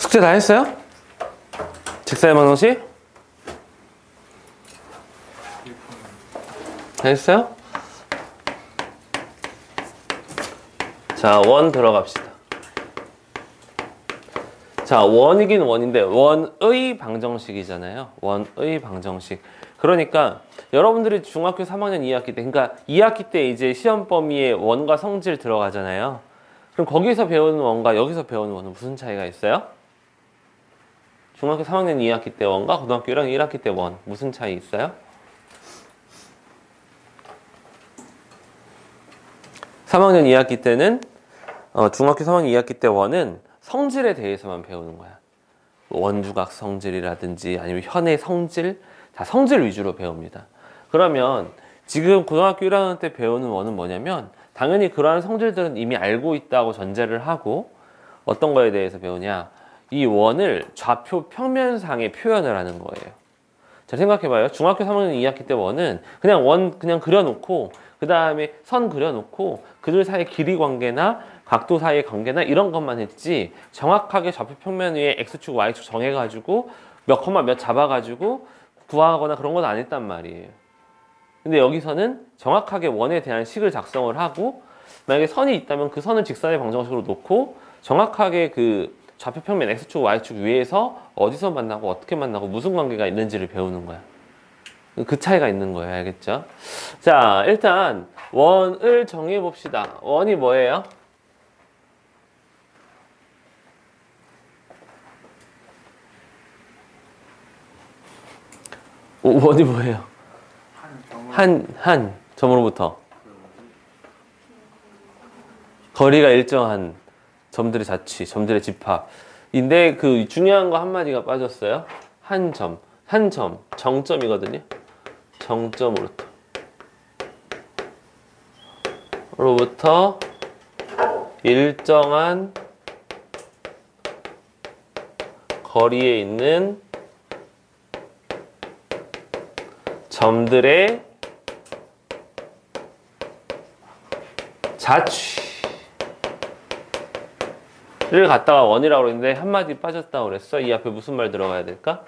숙제 다 했어요? 직사의 방정식? 다 했어요? 자, 원 들어갑시다. 자, 원이긴 원인데 원의 방정식이잖아요. 원의 방정식. 그러니까 여러분들이 중학교 3학년 2학기 때, 그러니까 2학기 때 이제 시험 범위에 원과 성질 들어가잖아요. 그럼 거기서 배우는 원과 여기서 배우는 원은 무슨 차이가 있어요? 중학교 3학년 2학기 때 원과 고등학교 1학기 때 원 무슨 차이 있어요? (3학년 2학기) 때는 중학교 3학년 2학기 때 원은 성질에 대해서만 배우는 거야. 원주각 성질이라든지 아니면 현의 성질, 다 성질 위주로 배웁니다. 그러면 지금 고등학교 1학년 때 배우는 원은 뭐냐면 당연히 그러한 성질들은 이미 알고 있다고 전제를 하고 어떤 거에 대해서 배우냐, 이 원을 좌표 평면상에 표현을 하는 거예요. 자, 생각해봐요. 중학교 3학년 2학기 때 원은 그냥 원 그냥 그려놓고 그 다음에 선 그려놓고 그들 사이의 길이 관계나 각도 사이의 관계나 이런 것만 했지 정확하게 좌표 평면 위에 x축 y축 정해가지고 몇 콤마 몇 잡아가지고 구하거나 그런 건 안 했단 말이에요. 근데 여기서는 정확하게 원에 대한 식을 작성을 하고 만약에 선이 있다면 그 선을 직선의 방정식으로 놓고 정확하게 그 좌표 평면 x축 y축 위에서 어디서 만나고 어떻게 만나고 무슨 관계가 있는지를 배우는 거야. 그 차이가 있는 거예요. 알겠죠? 자, 일단 원을 정해 봅시다. 원이 뭐예요? 원이 뭐예요? 한 점으로부터 거리가 일정한 점들의 자취, 점들의 집합인데 그 중요한 거 한마디가 빠졌어요. 한 점, 정점이거든요. 정점으로부터 일정한 거리에 있는 점들의 자취를 갖다가 원이라고 그랬는데 한마디 빠졌다고 그랬어. 이 앞에 무슨 말 들어가야 될까?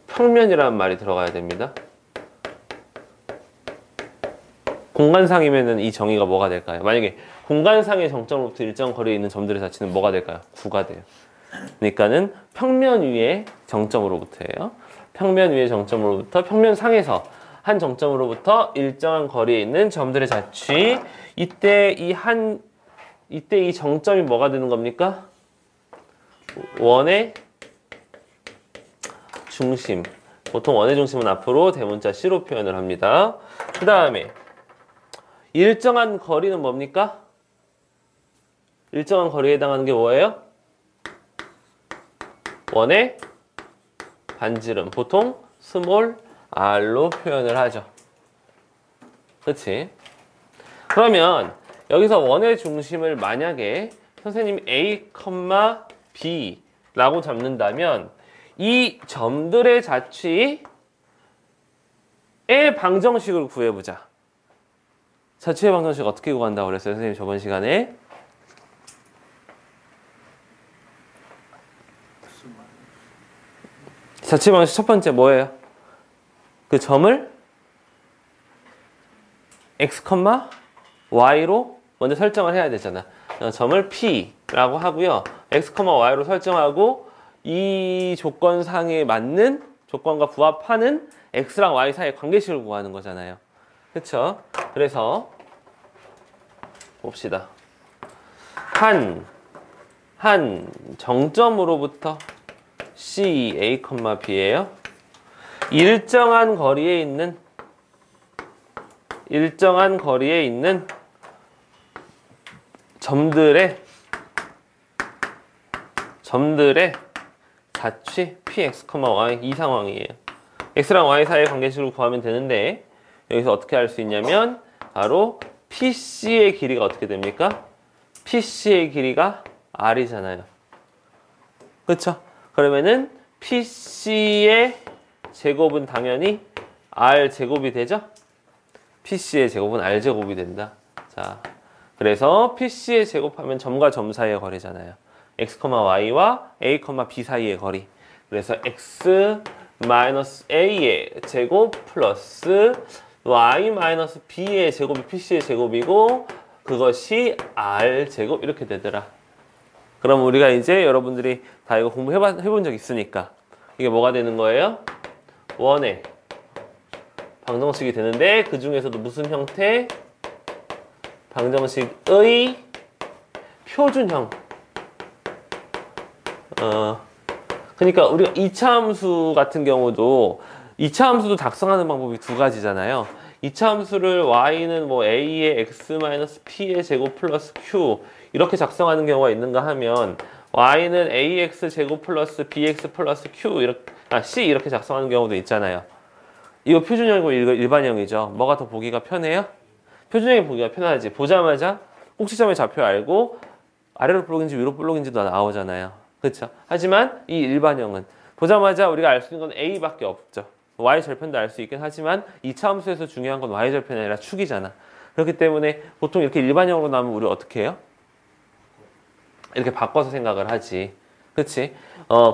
평면이라는 말이 들어가야 됩니다. 공간상이면은 이 정의가 뭐가 될까요? 만약에 공간상의 정점으로부터 일정 거리에 있는 점들의 자취는 뭐가 될까요? 9가 돼요. 그러니까는 평면 위의 정점으로부터예요. 평면 위의 정점으로부터 평면상에서 한 정점으로부터 일정한 거리에 있는 점들의 자취. 이때 이 정점이 뭐가 되는 겁니까? 원의 중심. 보통 원의 중심은 앞으로 대문자 C로 표현을 합니다. 그 다음에 일정한 거리는 뭡니까? 일정한 거리에 해당하는 게 뭐예요? 원의 반지름. 보통 스몰 r로 표현을 하죠. 그렇지? 그러면 여기서 원의 중심을 만약에 선생님이 A, B 라고 잡는다면 이 점들의 자취의 방정식을 구해보자. 자취의 방정식 어떻게 구한다고 그랬어요? 선생님 저번 시간에. 자취의 방정식 첫 번째 뭐예요? 그 점을 x, y로 먼저 설정을 해야 되잖아. 점을 P라고 하고요. x, y로 설정하고 이 조건상에 맞는 조건과 부합하는 x랑 y 사이의 관계식을 구하는 거잖아요. 그쵸? 그래서 봅시다. 한 정점으로부터 C, A, B예요. 일정한 거리에 있는 점들의 자취 Px, Y 이 상황이에요. x랑 y 사이의 관계식을 구하면 되는데 여기서 어떻게 할 수 있냐면 바로 PC의 길이가 어떻게 됩니까? PC의 길이가 R이잖아요. 그렇죠? 그러면은 PC의 제곱은 당연히 R제곱이 되죠? PC의 제곱은 R제곱이 된다. 자, 그래서 PC의 제곱하면 점과 점 사이의 거리잖아요. x, y와 a, b 사이의 거리. 그래서 x 마이너스 a의 제곱 플러스 y 마이너스 b의 제곱이 pc의 제곱이고 그것이 r 제곱 이렇게 되더라. 그럼 우리가 이제 여러분들이 다 이거 공부해본 적 있으니까 이게 뭐가 되는 거예요? 원의 방정식이 되는데 그 중에서도 무슨 형태? 방정식의 표준형. 그러니까 우리가 2차 함수 같은 경우도 2차 함수도 작성하는 방법이 두 가지잖아요. 2차 함수를 y는 뭐 a의 x-p의 제곱 플러스 q 이렇게 작성하는 경우가 있는가 하면 y는 ax 제곱 플러스 bx 플러스 q 이렇게 c 이렇게 작성하는 경우도 있잖아요. 이거 표준형이고 이거 일반형이죠. 뭐가 더 보기가 편해요? 표준형이 보기가 편하지. 보자마자 꼭지점의 좌표 알고 아래로 볼록인지 위로 볼록인지도 나오잖아요. 그렇죠? 하지만 이 일반형은 보자마자 우리가 알 수 있는 건 a밖에 없죠. y 절편도 알 수 있긴 하지만 2차 함수에서 중요한 건 y 절편이 아니라 축이잖아. 그렇기 때문에 보통 이렇게 일반형으로 나오면 우리 어떻게 해요? 이렇게 바꿔서 생각을 하지. 그치?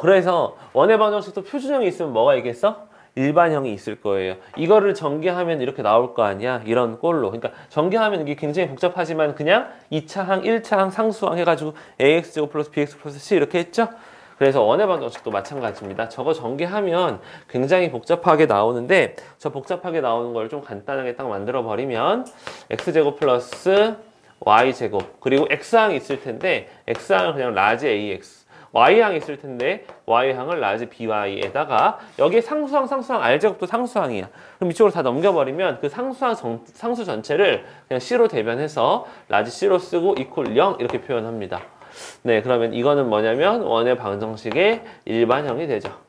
그래서 원의 방정식도 표준형이 있으면 뭐가 있겠어? 일반형이 있을 거예요. 이거를 전개하면 이렇게 나올 거 아니야? 이런 꼴로. 그러니까 전개하면 이게 굉장히 복잡하지만 그냥 2차항, 1차항, 상수항 해가지고 ax제곱 플러스 bx 플러스 c 이렇게 했죠? 그래서 원의 방정식도 마찬가지입니다. 저거 전개하면 굉장히 복잡하게 나오는데 저 복잡하게 나오는 걸 좀 간단하게 딱 만들어 버리면 x제곱 플러스 y제곱 그리고 x항이 있을 텐데 x항을 그냥 라지 ax y항이 있을 텐데 y항을 라지 by에다가 여기에 상수항 r제곱도 상수항이야. 그럼 이쪽으로 다 넘겨버리면 그 상수 전체를 그냥 c로 대변해서 라지 c로 쓰고 이퀄 0 이렇게 표현합니다. 네, 그러면 이거는 뭐냐면 원의 방정식의 일반형이 되죠.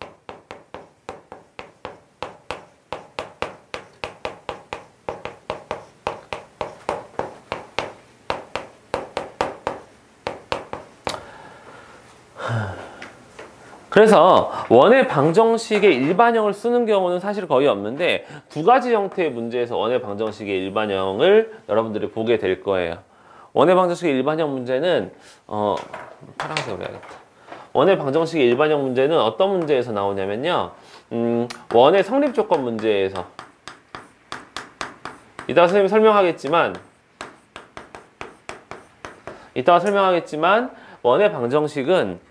그래서 원의 방정식의 일반형을 쓰는 경우는 사실 거의 없는데 두 가지 형태의 문제에서 원의 방정식의 일반형을 여러분들이 보게 될 거예요. 원의 방정식의 일반형 문제는 파란색으로 해야겠다. 원의 방정식의 일반형 문제는 어떤 문제에서 나오냐면요. 원의 성립 조건 문제에서 이따가 설명하겠지만 원의 방정식은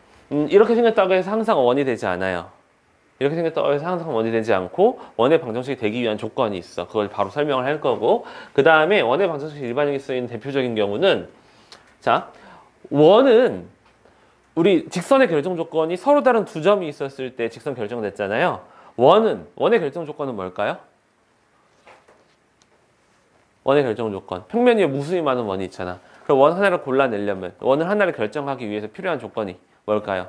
이렇게 생겼다고 해서 항상 원이 되지 않아요. 이렇게 생겼다고 해서 항상 원이 되지 않고 원의 방정식이 되기 위한 조건이 있어. 그걸 바로 설명을 할 거고 그 다음에 원의 방정식 일반형이 쓰이는 대표적인 경우는 자, 원은 우리 직선의 결정 조건이 서로 다른 두 점이 있었을 때 직선 결정됐잖아요. 원의 결정 조건은 뭘까요? 원의 결정 조건. 평면 위에 무수히 많은 원이 있잖아. 그럼 원 하나를 골라내려면 원을 하나를 결정하기 위해서 필요한 조건이 뭘까요?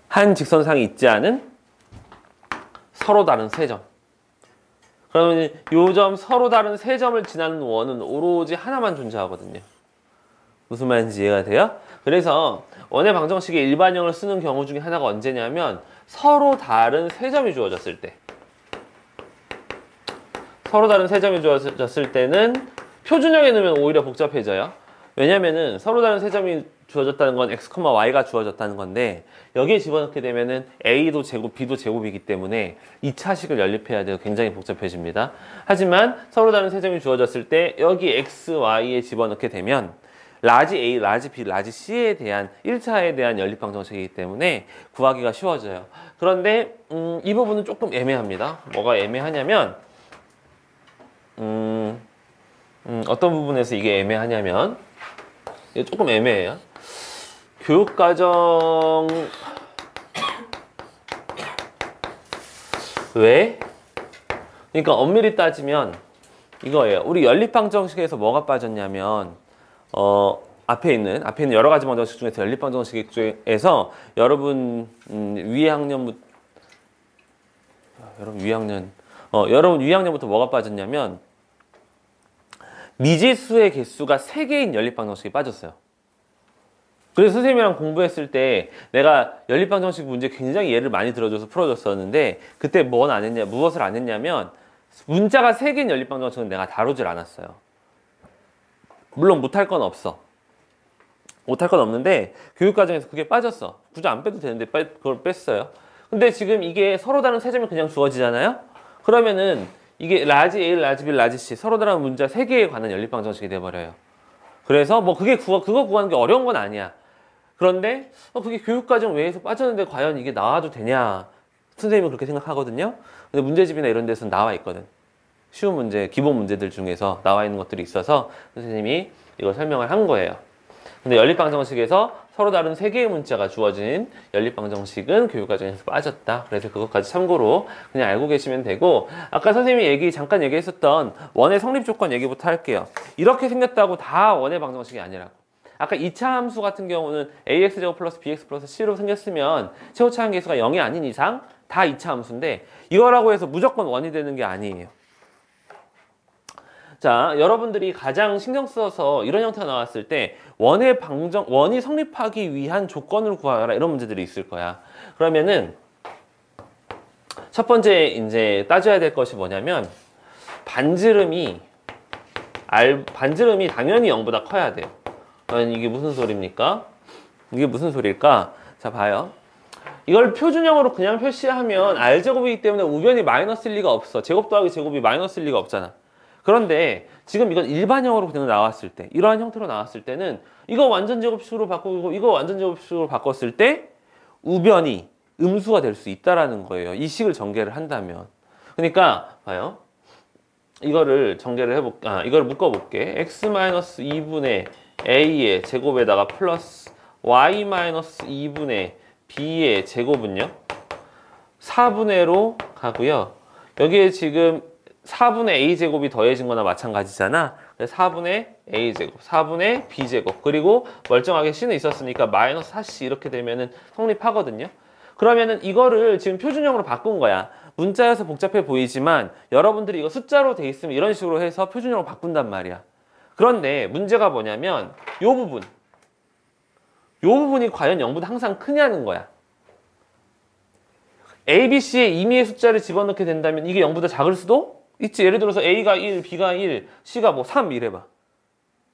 한 직선상이 있지 않은 서로 다른 세 점. 그러면 요 점 서로 다른 세 점을 지나는 원은 오로지 하나만 존재하거든요. 무슨 말인지 이해가 돼요? 그래서 원의 방정식의 일반형을 쓰는 경우 중에 하나가 언제냐면 서로 다른 세 점이 주어졌을 때. 서로 다른 세 점이 주어졌을 때는 표준형에 넣으면 오히려 복잡해져요. 왜냐면은 서로 다른 세 점이 주어졌다는 건 x, y가 주어졌다는 건데 여기에 집어넣게 되면은 a도 제곱, b도 제곱이기 때문에 2차식을 연립해야 돼요. 굉장히 복잡해집니다. 하지만 서로 다른 세 점이 주어졌을 때 여기 x, y에 집어넣게 되면 라지 a, 라지 b, 라지 c에 대한 1차에 대한 연립방정식이기 때문에 구하기가 쉬워져요. 그런데 이 부분은 조금 애매합니다. 뭐가 애매하냐면 어떤 부분에서 이게 애매하냐면 이게 조금 애매해요. 교육과정 왜? 그러니까 엄밀히 따지면 이거예요. 우리 연립방정식에서 뭐가 빠졌냐면 앞에 있는 여러 가지 방정식 중에서 연립방정식 중에서 여러분 위 학년부터 뭐가 빠졌냐면 미지수의 개수가 3개인 연립방정식이 빠졌어요. 그래서 선생님이랑 공부했을 때 내가 연립방정식 문제 굉장히 예를 많이 들어줘서 풀어줬었는데 그때 무엇을 안 했냐면 문자가 3개인 연립방정식은 내가 다루질 않았어요. 물론 못할 건 없어. 못할 건 없는데 교육 과정에서 그게 빠졌어. 굳이 안 빼도 되는데 그걸 뺐어요. 근데 지금 이게 서로 다른 세 점이 그냥 주어지잖아요. 그러면은 이게 라지 A, 라지 B, 라지 C 서로 다른 문자 3개에 관한 연립방정식이 돼버려요. 그래서 뭐 그거 구하는 게 어려운 건 아니야. 그런데 그게 교육과정 외에서 빠졌는데 과연 이게 나와도 되냐? 선생님은 그렇게 생각하거든요. 근데 문제집이나 이런 데서는 나와 있거든. 쉬운 문제, 기본 문제들 중에서 나와 있는 것들이 있어서 선생님이 이걸 설명을 한 거예요. 근데 연립방정식에서 서로 다른 3개의 문자가 주어진 연립방정식은 교육과정에서 빠졌다. 그래서 그것까지 참고로 그냥 알고 계시면 되고, 아까 선생님이 잠깐 얘기했었던 원의 성립 조건 얘기부터 할게요. 이렇게 생겼다고 다 원의 방정식이 아니라고. 아까 2차 함수 같은 경우는 ax제곱 플러스 bx 플러스 c로 생겼으면 최고차항 계수가 0이 아닌 이상 다 2차 함수인데, 이거라고 해서 무조건 원이 되는 게 아니에요. 자, 여러분들이 가장 신경 써서 이런 형태가 나왔을 때 원이 성립하기 위한 조건을 구하라, 이런 문제들이 있을 거야. 그러면은 첫 번째 이제 따져야 될 것이 뭐냐면, 반지름이 당연히 0보다 커야 돼요. 이게 무슨 소리입니까? 이게 무슨 소리일까? 자, 봐요. 이걸 표준형으로 그냥 표시하면 R제곱이기 때문에 우변이 마이너스일 리가 없어. 제곱 더하기 제곱이 마이너스일 리가 없잖아. 그런데 지금 이건 일반형으로 그냥 나왔을 때, 이러한 형태로 나왔을 때는 이거 완전 제곱식으로 바꾸고 이거 완전 제곱식으로 바꿨을 때 우변이 음수가 될 수 있다라는 거예요. 이 식을 전개를 한다면. 그러니까 봐요. 이거를 이거를 묶어볼게. x-2분의 a의 제곱에다가 플러스 y-2분의 b의 제곱은요 4분의로 가고요. 여기에 지금 4분의 a제곱이 더해진 거나 마찬가지잖아. 4분의 a제곱, 4분의 b제곱, 그리고 멀쩡하게 c는 있었으니까 마이너스 4c 이렇게 되면은 성립하거든요. 그러면은 이거를 지금 표준형으로 바꾼 거야. 문자여서 복잡해 보이지만 여러분들이 이거 숫자로 돼 있으면 이런 식으로 해서 표준형으로 바꾼단 말이야. 그런데 문제가 뭐냐면 요 부분이 과연 0보다 항상 크냐는 거야. A, B, C의 임의의 숫자를 집어넣게 된다면 이게 0보다 작을 수도 있지. 예를 들어서 A가 1, B가 1, C가 뭐 3 이래봐.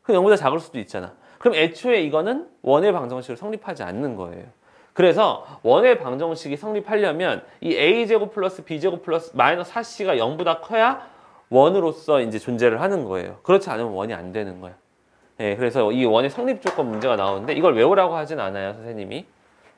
그럼 0보다 작을 수도 있잖아. 그럼 애초에 이거는 원의 방정식으로 성립하지 않는 거예요. 그래서 원의 방정식이 성립하려면 이 A제곱 플러스 B제곱 플러스 마이너스 4C가 0보다 커야 원으로서 이제 존재를 하는 거예요. 그렇지 않으면 원이 안 되는 거야. 예, 그래서 이 원의 성립 조건 문제가 나오는데 이걸 외우라고 하진 않아요, 선생님이.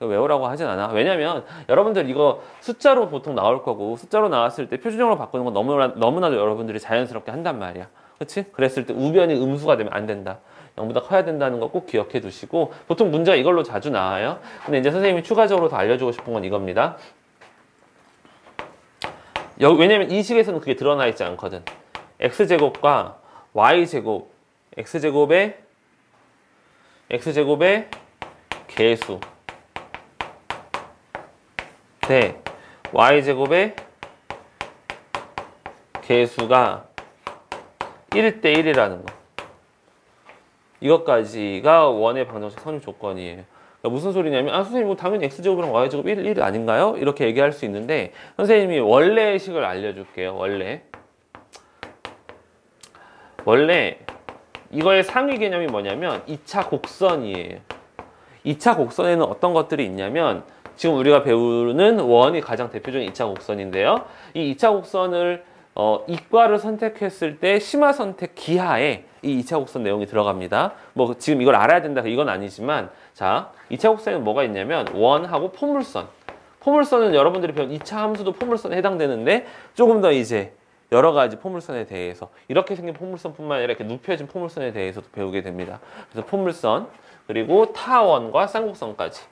외우라고 하진 않아. 왜냐면 여러분들 이거 숫자로 보통 나올 거고, 숫자로 나왔을 때 표준형으로 바꾸는 건 너무나도 여러분들이 자연스럽게 한단 말이야. 그렇지? 그랬을 때 우변이 음수가 되면 안 된다. 0보다 커야 된다는 거 꼭 기억해 두시고, 보통 문제가 이걸로 자주 나와요. 근데 이제 선생님이 추가적으로 더 알려주고 싶은 건 이겁니다. 왜냐면 이 식에서는 그게 드러나 있지 않거든. x제곱과 y제곱, x제곱의 개수 대 y제곱의 개수가 1대 1이라는 거. 이것까지가 원의 방정식 성립 조건이에요. 그러니까 무슨 소리냐면, 선생님 뭐 당연히 x제곱이랑 y제곱 1 아닌가요? 이렇게 얘기할 수 있는데, 선생님이 원래의 식을 알려줄게요. 원래 이거의 상위 개념이 뭐냐면 2차 곡선이에요. 2차 곡선에는 어떤 것들이 있냐면, 지금 우리가 배우는 원이 가장 대표적인 2차 곡선인데요. 이 2차 곡선을 이과를 선택했을 때 심화 선택 기하에 이 2차 곡선 내용이 들어갑니다. 뭐 지금 이걸 알아야 된다 이건 아니지만, 자, 2차 곡선에는 뭐가 있냐면 원하고 포물선. 포물선은 여러분들이 배운 2차 함수도 포물선에 해당되는데, 조금 더 이제 여러 가지 포물선에 대해서, 이렇게 생긴 포물선뿐만 아니라 이렇게 눕혀진 포물선에 대해서도 배우게 됩니다. 그래서 포물선, 그리고 타원과 쌍곡선까지.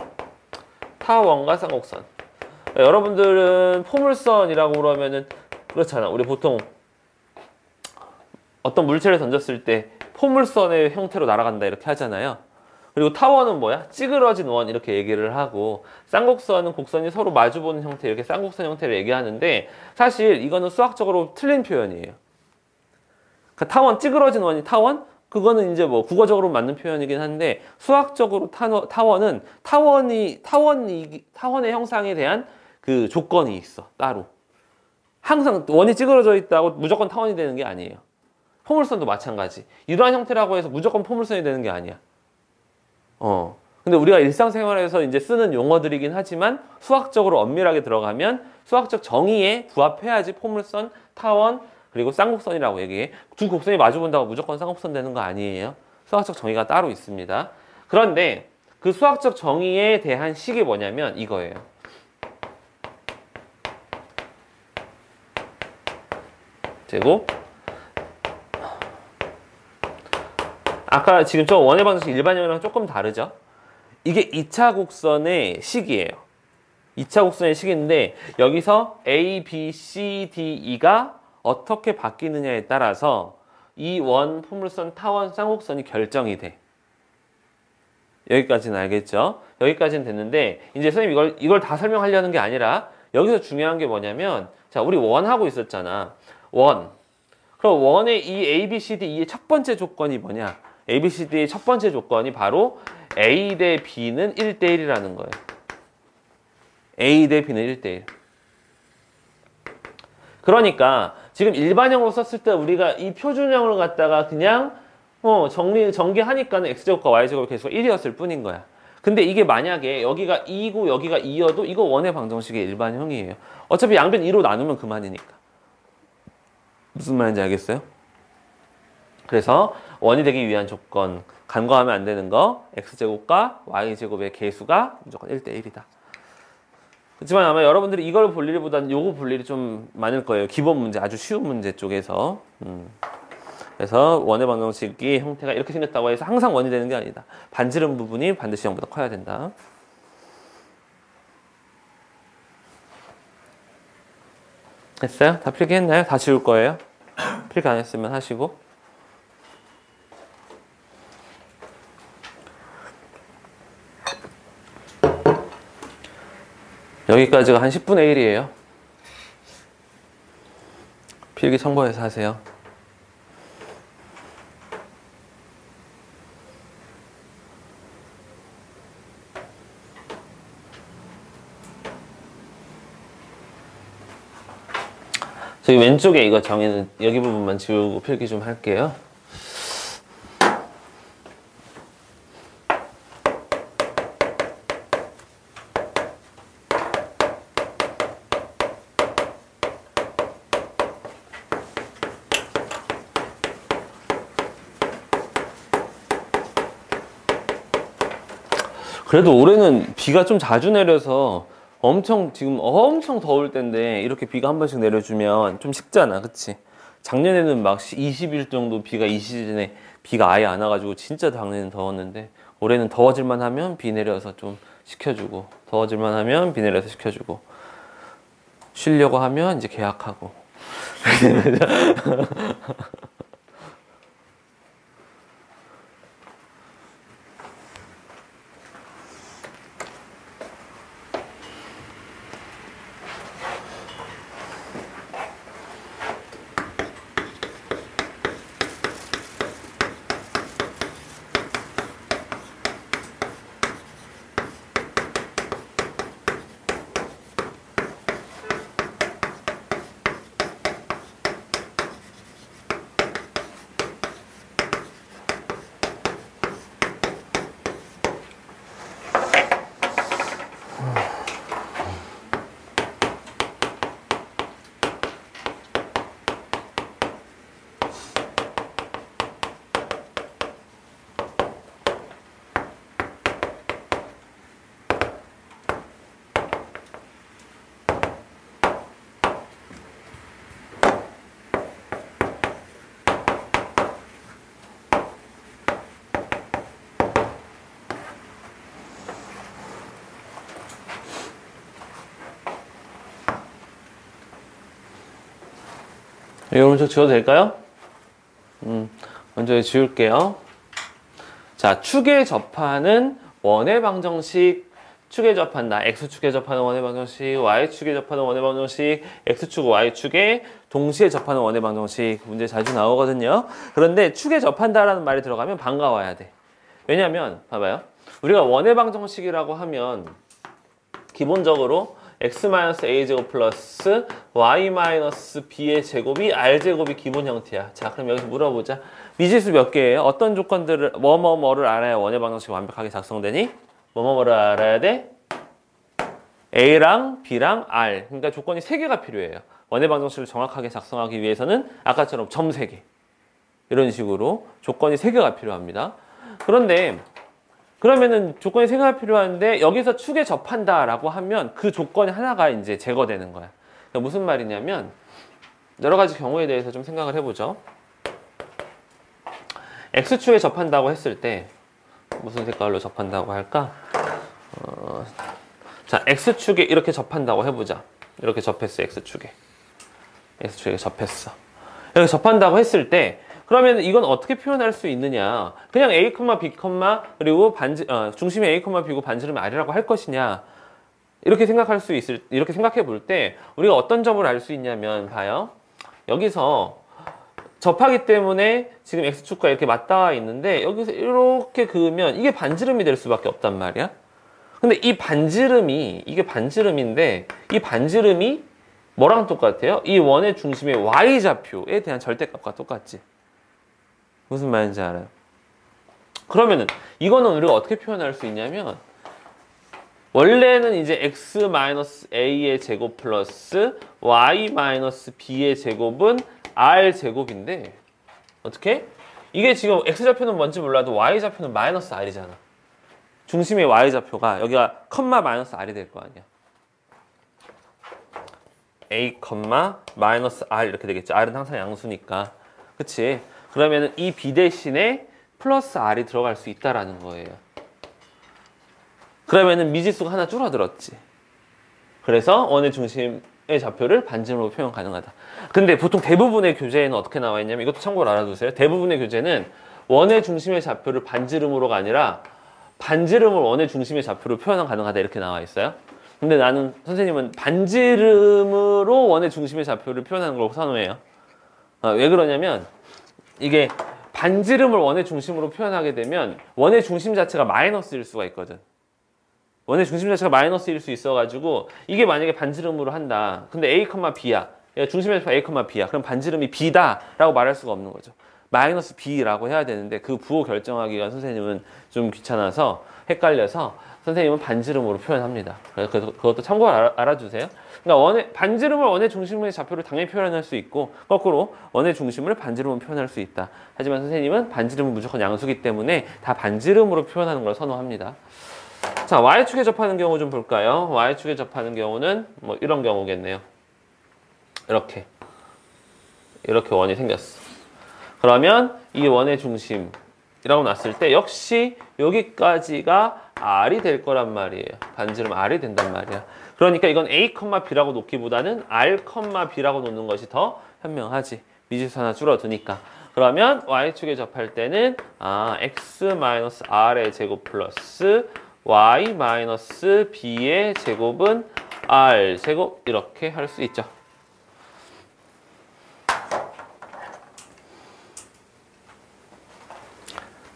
타원과 쌍곡선. 여러분들은 포물선이라고 그러면은 그렇잖아. 우리 보통 어떤 물체를 던졌을 때 포물선의 형태로 날아간다 이렇게 하잖아요. 그리고 타원은 뭐야? 찌그러진 원 이렇게 얘기를 하고, 쌍곡선은 곡선이 서로 마주보는 형태, 이렇게 쌍곡선 형태를 얘기하는데, 사실 이거는 수학적으로 틀린 표현이에요. 그러니까 타원, 찌그러진 원이 타원? 그거는 이제 뭐 국어적으로 맞는 표현이긴 한데, 수학적으로 타원은 타원의 형상에 대한 그 조건이 있어, 따로. 항상 원이 찌그러져 있다고 무조건 타원이 되는 게 아니에요. 포물선도 마찬가지. 이러한 형태라고 해서 무조건 포물선이 되는 게 아니야. 근데 우리가 일상생활에서 이제 쓰는 용어들이긴 하지만 수학적으로 엄밀하게 들어가면 수학적 정의에 부합해야지 포물선, 타원, 그리고 쌍곡선이라고 얘기해. 두 곡선이 마주본다고 무조건 쌍곡선 되는 거 아니에요. 수학적 정의가 따로 있습니다. 그런데 그 수학적 정의에 대한 식이 뭐냐면 이거예요. 제곱. 아까 지금 저 원의 방정식 일반형이랑 조금 다르죠? 이게 2차 곡선의 식이에요. 2차 곡선의 식인데 여기서 A, B, C, D, E가 어떻게 바뀌느냐에 따라서 이 원, 포물선, 타원, 쌍곡선이 결정이 돼. 여기까지는 알겠죠? 여기까지는 됐는데 이제 선생님 이걸 다 설명하려는 게 아니라 여기서 중요한 게 뭐냐면 자, 우리 원 하고 있었잖아. 원. 그럼 원의 이 A, B, C, D, E의 첫 번째 조건이 뭐냐? A, B, C, D의 첫 번째 조건이 바로 A 대 B는 1대1이라는 거예요. A 대 B는 1대1. 그러니까 지금 일반형으로 썼을 때 우리가 이 표준형을 갖다가 그냥 전개하니까는 X제곱과 Y제곱 계수가 1이었을 뿐인 거야. 근데 이게 만약에 여기가 2고 여기가 2여도 이거 원의 방정식의 일반형이에요. 어차피 양변 2로 나누면 그만이니까. 무슨 말인지 알겠어요? 그래서 원이 되기 위한 조건, 간과하면 안 되는 거 X제곱과 Y제곱의 계수가 무조건 1대1이다. 그렇지만 아마 여러분들이 이걸 볼 일보다는 요거 볼 일이 좀 많을 거예요. 기본 문제, 아주 쉬운 문제 쪽에서. 그래서 원의 방정식이 형태가 이렇게 생겼다고 해서 항상 원이 되는 게 아니다. 반지름 부분이 반드시 0보다 커야 된다. 됐어요? 다 필기했나요? 다 지울 거예요? 필기 안 했으면 하시고. 여기까지가 한 10분의 1이에요. 필기 첨부해서 하세요. 저기 왼쪽에 이거 정의는 여기 부분만 지우고 필기 좀 할게요. 그래도 올해는 비가 좀 자주 내려서 지금 엄청 더울 때인데 이렇게 비가 한 번씩 내려주면 좀 식잖아, 그치? 작년에는 막 20일 정도 비가 이 시즌에 비가 아예 안 와가지고 진짜 작년에는 더웠는데 올해는 더워질만 하면 비 내려서 좀 식혀주고 더워질만 하면 비 내려서 식혀주고 쉬려고 하면 이제 계약하고 이 오른쪽 지워도 될까요? 먼저 지울게요. 자, 축에 접하는 원의 방정식, 축에 접한다. X축에 접하는 원의 방정식, Y축에 접하는 원의 방정식, X축, Y축에 동시에 접하는 원의 방정식. 문제 자주 나오거든요. 그런데 축에 접한다라는 말이 들어가면 반가워야 돼. 왜냐면, 봐봐요. 우리가 원의 방정식이라고 하면 기본적으로 x-a제곱 플러스 y-b의 제곱이 r제곱이 기본 형태야. 자, 그럼 여기서 물어보자. 미지수 몇 개예요? 어떤 조건들을 뭐를 알아야 원의 방정식이 완벽하게 작성되니? 뭐를 알아야 돼? a랑 b랑 r. 그러니까 조건이 3개가 필요해요. 원의 방정식을 정확하게 작성하기 위해서는 아까처럼 점 3개. 이런 식으로 조건이 3개가 필요합니다. 그런데 그러면은 조건이 3개가 필요한데 여기서 축에 접한다라고 하면 그 조건이 하나가 이제 제거되는 거야. 그러니까 무슨 말이냐면 여러 가지 경우에 대해서 좀 생각을 해보죠. X축에 접한다고 했을 때 무슨 색깔로 접한다고 할까? 자, X축에 이렇게 접한다고 해보자. 이렇게 접했어, X축에. X축에 접했어. 이렇게 접한다고 했을 때 그러면 이건 어떻게 표현할 수 있느냐? 그냥 A, B, 그리고 중심이 A, B고 반지름이 R이라고 할 것이냐? 이렇게 생각해 볼 때 우리가 어떤 점을 알 수 있냐면 봐요. 여기서 접하기 때문에 지금 X축과 이렇게 맞닿아 있는데 여기서 이렇게 그으면 이게 반지름이 될 수밖에 없단 말이야. 근데 이게 반지름인데 이 반지름이 뭐랑 똑같아요? 이 원의 중심의 Y좌표에 대한 절대값과 똑같지. 무슨 말인지 알아요? 그러면은 이거는 우리가 어떻게 표현할 수 있냐면 원래는 이제 x-a의 제곱 플러스 y-b의 제곱은 r제곱인데 어떻게? 이게 지금 x좌표는 뭔지 몰라도 y좌표는 마이너스 r이잖아. 중심의 y좌표가 여기가 컴마 마이너스 r이 될 거 아니야. a, 마이너스 r 이렇게 되겠죠. r은 항상 양수니까. 그치? 그러면은 이 b 대신에 플러스 r이 들어갈 수 있다라는 거예요. 그러면은 미지수가 하나 줄어들었지. 그래서 원의 중심의 좌표를 반지름으로 표현 가능하다. 근데 보통 대부분의 교재에는 어떻게 나와 있냐면 이것도 참고로 알아두세요. 대부분의 교재는 원의 중심의 좌표를 반지름으로가 아니라 반지름을 원의 중심의 좌표로 표현 가능하다 이렇게 나와 있어요. 근데 선생님은 반지름으로 원의 중심의 좌표를 표현하는 걸 선호해요. 왜 그러냐면 이게 반지름을 원의 중심으로 표현하게 되면 원의 중심 자체가 마이너스일 수가 있거든. 원의 중심 자체가 마이너스일 수 있어가지고 이게 만약에 반지름으로 한다. 근데 A, B야. 중심의 좌표가 A, B야. 그럼 반지름이 B다 라고 말할 수가 없는 거죠. 마이너스 B라고 해야 되는데 그 부호 결정하기가 선생님은 좀 귀찮아서 헷갈려서 선생님은 반지름으로 표현합니다. 그래서 그것도 참고로 알아주세요. 그러니까 반지름을 원의 중심의 좌표를 당연히 표현할 수 있고 거꾸로 원의 중심을 반지름으로 표현할 수 있다. 하지만 선생님은 반지름은 무조건 양수기 때문에 다 반지름으로 표현하는 걸 선호합니다. 자, Y축에 접하는 경우 좀 볼까요? Y축에 접하는 경우는 뭐 이런 경우겠네요. 이렇게 원이 생겼어. 그러면 이 원의 중심이라고 놨을 때 역시 여기까지가 R이 될 거란 말이에요. 반지름 R이 된단 말이야. 그러니까 이건 A, B라고 놓기보다는 R, B라고 놓는 것이 더 현명하지. 미지수 하나 줄어드니까. 그러면 Y축에 접할 때는 X-R의 제곱 플러스 y-b의 제곱은 r제곱 이렇게 할 수 있죠.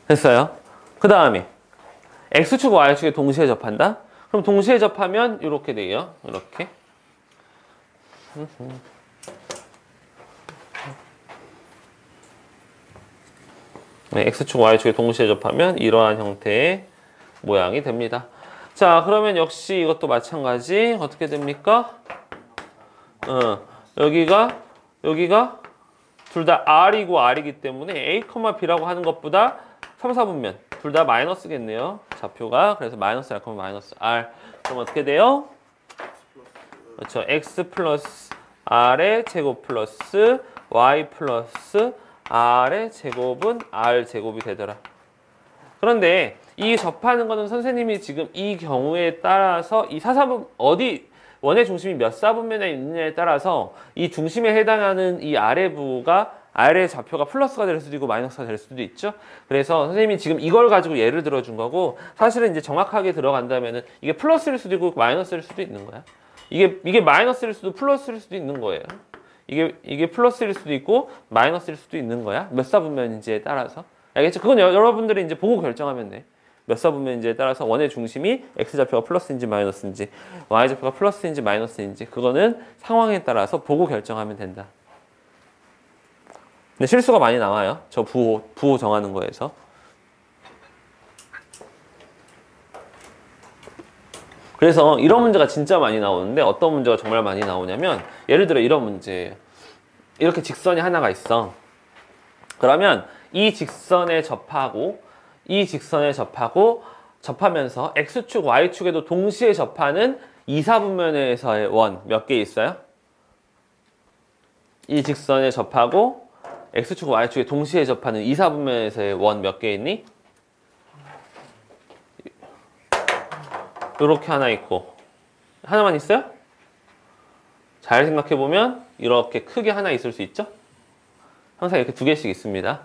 됐어요. 그 다음에 x축, y축에 동시에 접한다? 그럼 동시에 접하면 이렇게 돼요. 이렇게. 네, x축, y축에 동시에 접하면 이러한 형태의 모양이 됩니다. 자, 그러면 역시 이것도 마찬가지. 어떻게 됩니까? 여기가 둘 다 R이고 R이기 때문에 A, B라고 하는 것보다 3, 4분면 둘 다 마이너스겠네요. 좌표가. 그래서 마이너스 R, 마이너스 R. 그럼 어떻게 돼요? 그렇죠. X 플러스 R의 제곱 플러스 Y 플러스 R의 제곱은 R 제곱이 되더라. 그런데 이 접하는 거는 선생님이 지금 이 경우에 따라서 이 어디 원의 중심이 몇 사분면에 있느냐에 따라서 이 중심에 해당하는 이 아래부가 아래 좌표가 플러스가 될 수도 있고 마이너스가 될 수도 있죠. 그래서 선생님이 지금 이걸 가지고 예를 들어준 거고 사실은 이제 정확하게 들어간다면은 이게 플러스일 수도 있고 마이너스일 수도 있는 거야. 이게 마이너스일 수도 플러스일 수도 있는 거예요. 이게 플러스일 수도 있고 마이너스일 수도 있는 거야. 몇 사분면인지에 따라서. 알겠죠? 그건 여러분들이 이제 보고 결정하면 돼. 몇 사분면인지에 따라서 원의 중심이 x좌표가 플러스인지 마이너스인지 y좌표가 플러스인지 마이너스인지 그거는 상황에 따라서 보고 결정하면 된다. 근데 실수가 많이 나와요. 저 부호 정하는 거에서. 그래서 이런 문제가 진짜 많이 나오는데 어떤 문제가 정말 많이 나오냐면 예를 들어 이런 문제예요. 이렇게 직선이 하나가 있어. 그러면 이 직선에 접하고 접하면서 x축, y축에도 동시에 접하는 2, 4분면에서의 원 몇 개 있어요? 이 직선에 접하고 x축, y축에 동시에 접하는 2, 4분면에서의 원 몇 개 있니? 이렇게 하나 있고 하나만 있어요? 잘 생각해보면 이렇게 크게 하나 있을 수 있죠? 항상 이렇게 두 개씩 있습니다.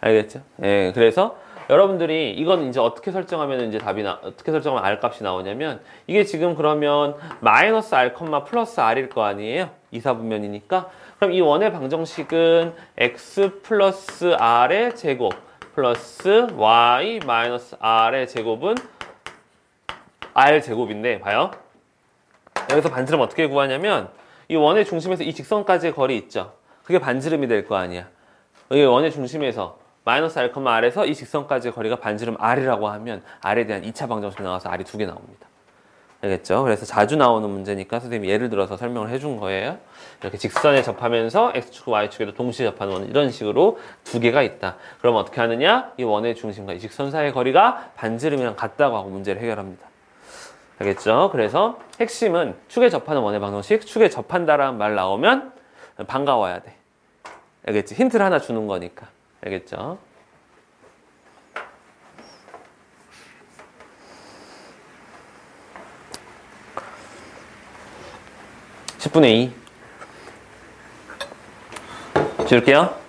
알겠죠? 예, 그래서 여러분들이 이건 이제 어떻게 설정하면 이제 어떻게 설정하면 r 값이 나오냐면 이게 지금 그러면 마이너스 r, 플러스 r일 거 아니에요? 2, 4분면이니까 그럼 이 원의 방정식은 x 플러스 r의 제곱 플러스 y 마이너스 r의 제곱은 r 제곱인데 봐요. 여기서 반지름 어떻게 구하냐면 이 원의 중심에서 이 직선까지의 거리 있죠. 그게 반지름이 될 거 아니야. 여기 원의 중심에서 마이너스 r, r에서 이 직선까지의 거리가 반지름 r이라고 하면 r에 대한 2차 방정식 나와서 r이 2개 나옵니다. 알겠죠? 그래서 자주 나오는 문제니까 선생님이 예를 들어서 설명을 해준 거예요. 이렇게 직선에 접하면서 x축, y축에도 동시에 접하는 원 이런 식으로 2개가 있다. 그럼 어떻게 하느냐? 이 원의 중심과 이 직선 사이의 거리가 반지름이랑 같다고 하고 문제를 해결합니다. 알겠죠? 그래서 핵심은 축에 접하는 원의 방정식, 축에 접한다라는 말 나오면 반가워야 돼. 알겠지? 힌트를 하나 주는 거니까. 알겠죠? (10분의 2) 지울게요.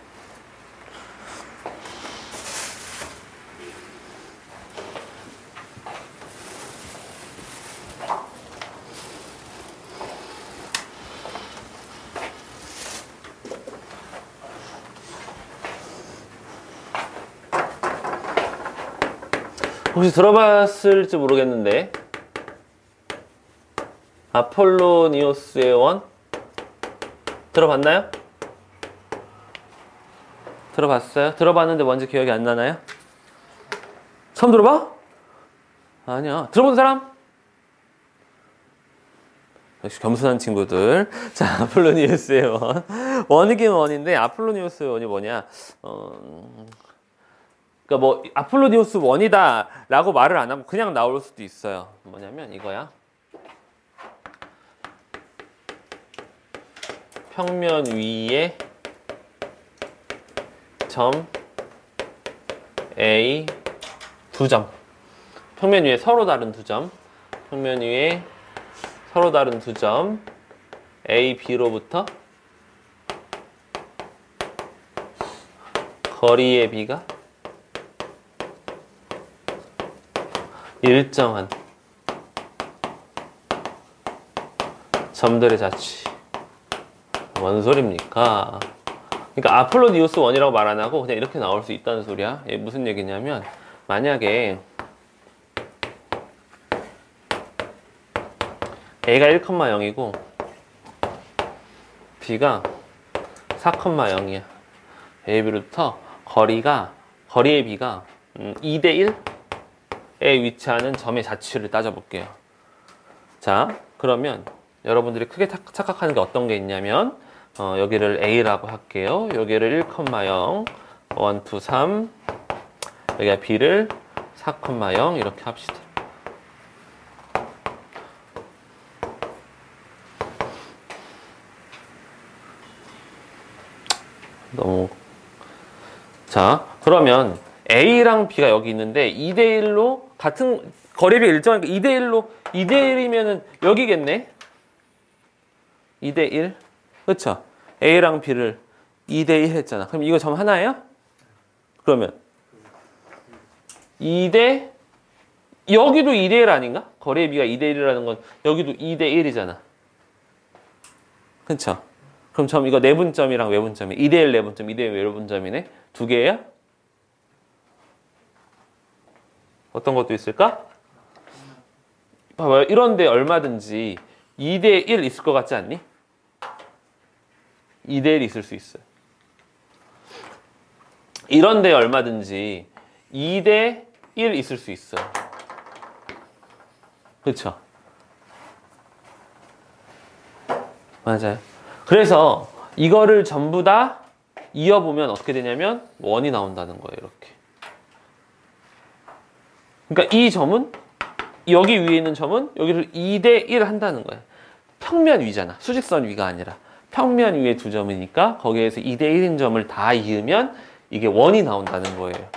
혹시 들어봤을지 모르겠는데 아폴로니오스의 원 들어봤나요? 들어봤어요? 들어봤는데 뭔지 기억이 안 나나요? 처음 들어봐? 아니야. 들어본 사람? 역시 겸손한 친구들. 자, 아폴로니오스의 원. 원이긴 원인데 아폴로니오스의 원이 뭐냐? 그러니까 뭐 아폴로니오스 원이다 라고 말을 안 하고 그냥 나올 수도 있어요. 뭐냐면 이거야. 평면 위에 점 A 두 점. 평면 위에 서로 다른 두 점. 평면 위에 서로 다른 두 점. A, B로부터 거리의 B가 일정한 점들의 자취. 뭔 소립니까? 그러니까 아폴로니오스 원이라고 말 안 하고 그냥 이렇게 나올 수 있다는 소리야. 이게 무슨 얘기냐면 만약에 A가 1,0이고 B가 4,0이야. A, B로부터 거리의 B가 2대 1에 위치하는 점의 자취를 따져볼게요. 자, 그러면 여러분들이 크게 착각하는 게 어떤 게 있냐면 여기를 A라고 할게요. 여기를 1,0, 1, 2, 3 여기가 B를 4,0 이렇게 합시다. 자, 그러면 A랑 B가 여기 있는데 2대1로 같은 거리비가 일정하니까 2대1로 2대1이면은 여기겠네. 2대1 그쵸? A랑 B를 2대1 했잖아. 그럼 이거 점 하나예요? 그러면 2대 여기도 2대1 아닌가? 거리의 B가 2대1이라는 건 여기도 2대1이잖아. 그쵸? 그럼 점 이거 내분점이랑 외분점이 2대1 내분점, 2대1 외분점이네? 두 개예요? 어떤 것도 있을까? 봐봐요. 이런데 얼마든지 2대 1 있을 것 같지 않니? 2대 1 있을 수 있어요. 이런데 얼마든지 2대 1 있을 수 있어요. 그렇죠? 맞아요. 그래서 이거를 전부 다 이어보면 어떻게 되냐면 원이 나온다는 거예요. 이렇게. 그러니까 이 점은 여기 위에 있는 점은 여기를 2대 1 한다는 거예요. 평면 위잖아. 수직선 위가 아니라 평면 위에 두 점이니까 거기에서 2대 1인 점을 다 이으면 이게 원이 나온다는 거예요.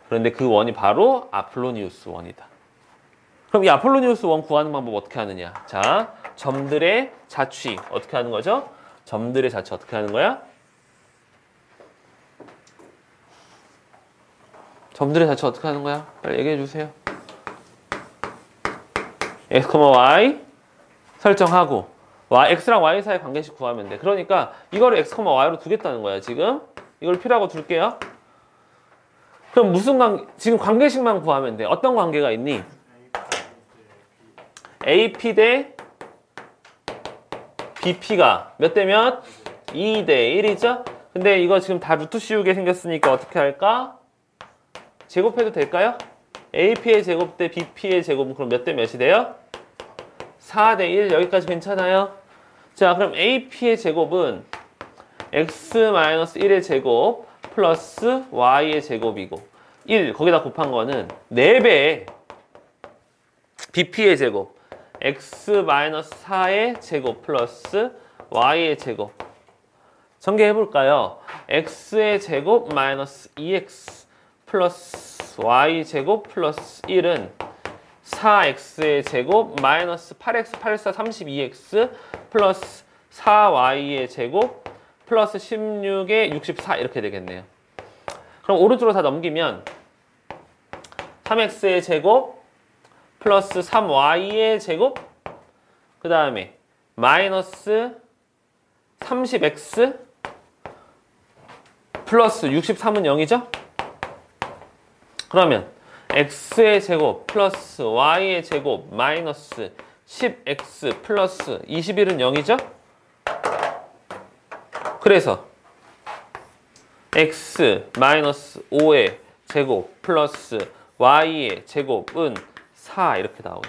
그런데 그 원이 바로 아폴로니우스 원이다. 그럼 이 아폴로니우스 원 구하는 방법 어떻게 하느냐? 자, 점들의 자취 어떻게 하는 거죠? 점들의 자취 어떻게 하는 거야? 점들의 자취 어떻게 하는 거야? 빨리 얘기해 주세요. x, y 설정하고 x랑 y 사이 관계식 구하면 돼. 그러니까 이거를 x, y로 두겠다는 거야. 지금 이걸 P라고 둘게요. 그럼 무슨 지금 관계식만 구하면 돼. 어떤 관계가 있니? AP 대 BP가 몇 대 몇? 2대 1이죠? 근데 이거 지금 다 루트 씌우게 생겼으니까 어떻게 할까? 제곱해도 될까요? AP의 제곱 대 BP의 제곱은 그럼 몇 대 몇이 돼요? 4대 1 여기까지 괜찮아요? 자, 그럼 AP의 제곱은 x-1의 제곱 플러스 y의 제곱이고 1 거기다 곱한 거는 4배 BP의 제곱 x-4의 제곱 플러스 y의 제곱 전개해볼까요? x의 제곱 마이너스 2x 플러스 y 제곱 플러스 1은 4x의 제곱 마이너스 8x 84 32x 플러스 4y의 제곱 플러스 16에 64 이렇게 되겠네요. 그럼 오른쪽으로 다 넘기면 3x의 제곱 플러스 3y의 제곱 그 다음에 마이너스 30x 플러스 63은 0이죠? 그러면 x의 제곱 플러스 y의 제곱 마이너스 10x 플러스 21은 0이죠? 그래서 x 마이너스 5의 제곱 플러스 y의 제곱은 4 이렇게 나오고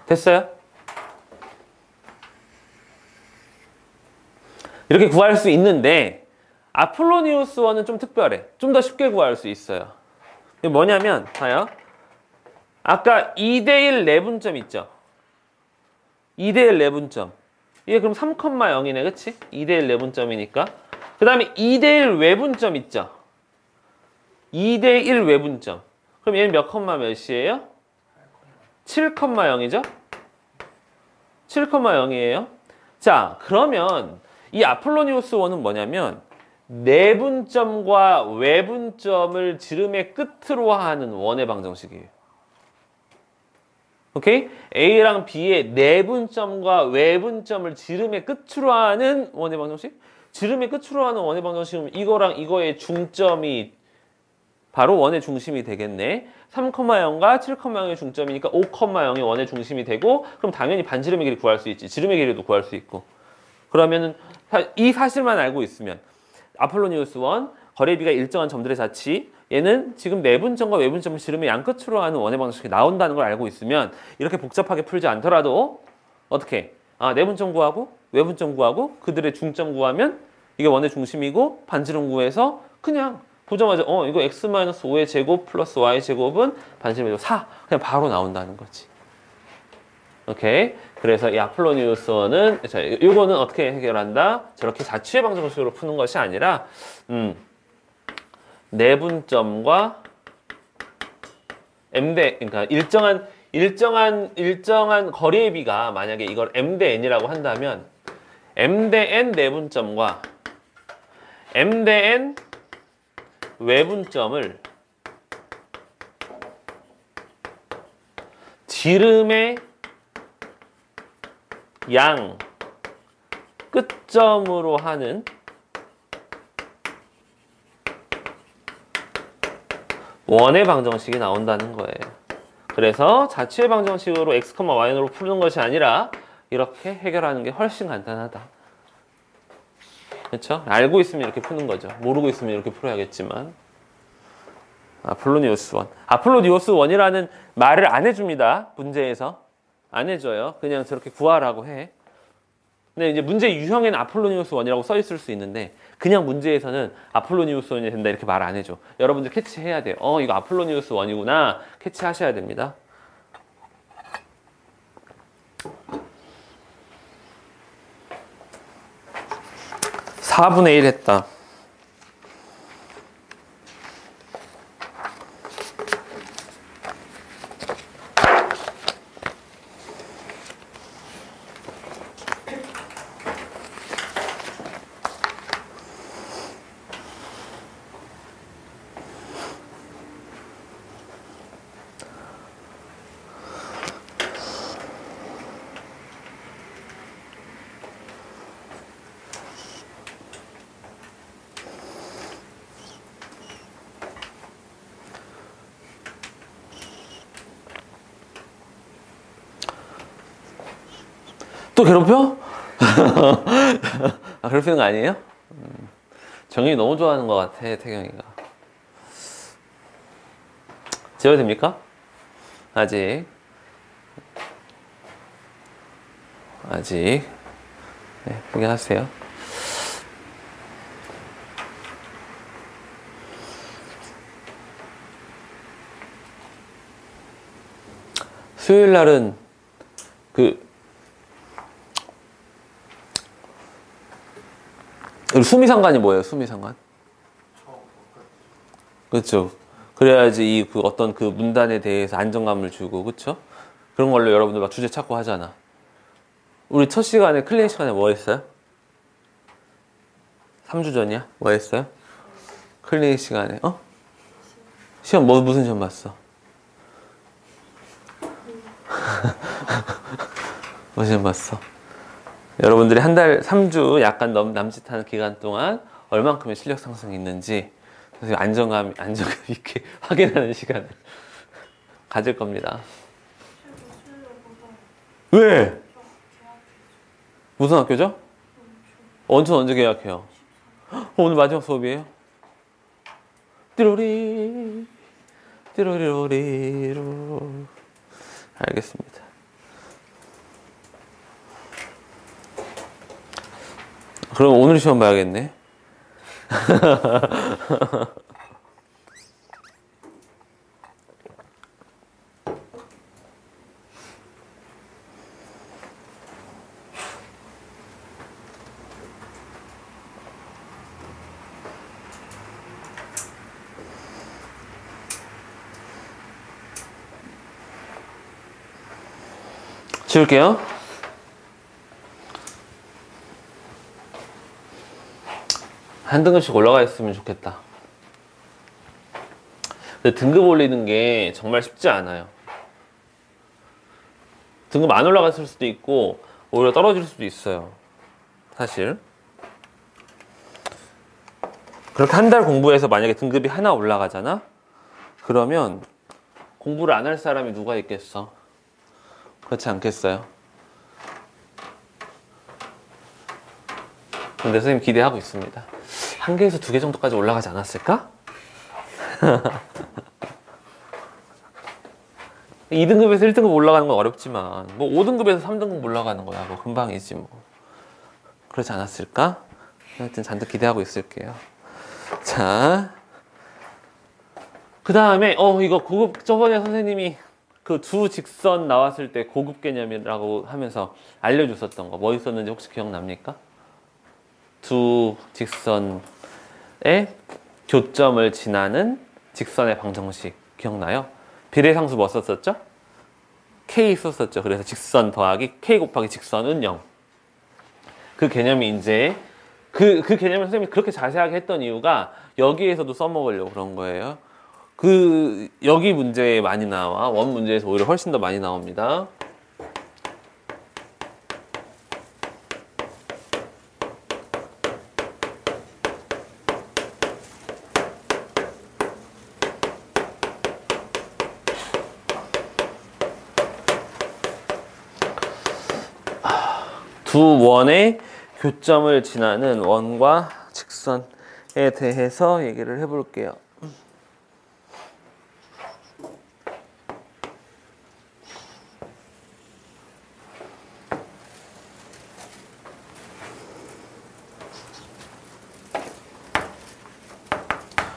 됐어요? 이렇게 구할 수 있는데 아폴로니우스 원은 좀 특별해. 좀 더 쉽게 구할 수 있어요. 이게 뭐냐면 봐요. 아까 2대1 내분점 있죠? 2대1 내분점. 이게 그럼 3,0이네. 그치? 2대1 내분점이니까. 그 다음에 2대1 외분점 있죠? 2대1 외분점. 그럼 얘는 몇 컴마 몇이에요? 7,0이죠? 7,0이에요. 자, 그러면 이 아폴로니우스 원은 뭐냐면 내분점과 외분점을 지름의 끝으로 하는 원의 방정식이에요. 오케이? A랑 B의 내분점과 외분점을 지름의 끝으로 하는 원의 방정식? 지름의 끝으로 하는 원의 방정식은 이거랑 이거의 중점이 바로 원의 중심이 되겠네. 3,0과 7,0의 중점이니까 5,0이 원의 중심이 되고 그럼 당연히 반지름의 길이 구할 수 있지. 지름의 길이도 구할 수 있고. 그러면은 이 사실만 알고 있으면 아폴로니우스 원, 거리비가 일정한 점들의 자치 얘는 지금 내분점과 외분점을 지름의 양끝으로 하는 원의 방정식이 나온다는 걸 알고 있으면 이렇게 복잡하게 풀지 않더라도 어떻게? 내분점 구하고 외분점 구하고 그들의 중점 구하면 이게 원의 중심이고 반지름 구해서 그냥 보자마자 이거 x-5의 제곱 플러스 y 제곱은 반지름의 4 그냥 바로 나온다는 거지. 오케이. 그래서 이 아폴로니우스 원은 이거는 어떻게 해결한다? 저렇게 자취의 방정식으로 푸는 것이 아니라 내분점과 m대 그러니까 일정한 거리의 비가 만약에 이걸 m 대 n이라고 한다면 m 대 n 내분점과 m 대 n 외분점을 지름의 양 끝점으로 하는 원의 방정식이 나온다는 거예요. 그래서 자취의 방정식으로 x, y로 푸는 것이 아니라 이렇게 해결하는 게 훨씬 간단하다. 그렇죠? 알고 있으면 이렇게 푸는 거죠. 모르고 있으면 이렇게 풀어야겠지만. 아폴로니우스 원. 아폴로니우스 원이라는 말을 안 해줍니다. 문제에서. 안 해줘요. 그냥 저렇게 구하라고 해. 근데 이제 문제 유형에는 아폴로니우스 원이라고 써 있을 수 있는데 그냥 문제에서는 아폴로니우스 원이 된다 이렇게 말 안 해줘. 여러분들 캐치해야 돼요. 이거 아폴로니우스 원이구나. 캐치하셔야 됩니다. (4분의 1) 했다. 또 괴롭혀? 괴롭히는 거 아니에요? 정윤이 너무 좋아하는 것 같아, 태경이가. 지워도 됩니까? 아직. 네, 포기하세요. 수요일 날은 수미상관이 뭐예요? 수미상관? 그렇죠. 그래야지 어떤 그 문단에 대해서 안정감을 주고, 그렇죠? 그런 걸로 여러분들 막 주제 찾고 하잖아. 우리 첫 시간에 클리닉 시간에 뭐 했어요? 3주 전이야? 뭐 했어요? 클리닉 시간에 시험 무슨 시험 봤어? 무슨 시험 봤어? 여러분들이 한 달 3주 약간 남짓하는 기간 동안 얼만큼의 실력 상승이 있는지 그래서 안정감 있게 확인하는 시간을 가질 겁니다. 왜? 무슨 학교죠? 언제 계약해요? 오늘 마지막 수업이에요? 띠로리 띠로리로리로. 알겠습니다. 그럼 오늘 시험 봐야겠네. 지울게요. 한 등급씩 올라가 있으면 좋겠다. 근데 등급 올리는 게 정말 쉽지 않아요. 등급 안 올라갔을 수도 있고 오히려 떨어질 수도 있어요. 사실 그렇게 한 달 공부해서 만약에 등급이 하나 올라가잖아? 그러면 공부를 안 할 사람이 누가 있겠어? 그렇지 않겠어요? 근데 선생님 기대하고 있습니다. 1개에서 2개 정도까지 올라가지 않았을까? 2등급에서 1등급 올라가는 건 어렵지만 뭐 5등급에서 3등급 올라가는 거야 뭐 금방이지 뭐. 그렇지 않았을까? 하여튼 잔뜩 기대하고 있을게요. 자, 그 다음에 이거 고급, 저번에 선생님이 그 두 직선 나왔을 때 고급 개념이라고 하면서 알려줬었던 거 뭐 있었는지 혹시 기억납니까? 두 직선의 교점을 지나는 직선의 방정식 기억나요? 비례상수 뭐 썼었죠? K 썼었죠. 그래서 직선 더하기 K 곱하기 직선은 0. 그 개념이 이제 그 개념을 선생님이 그렇게 자세하게 했던 이유가 여기에서도 써먹으려고 그런 거예요. 여기 문제에 많이 나와. 원 문제에서 오히려 훨씬 더 많이 나옵니다. 두 원의 교점을 지나는 원과 직선에 대해서 얘기를 해볼게요.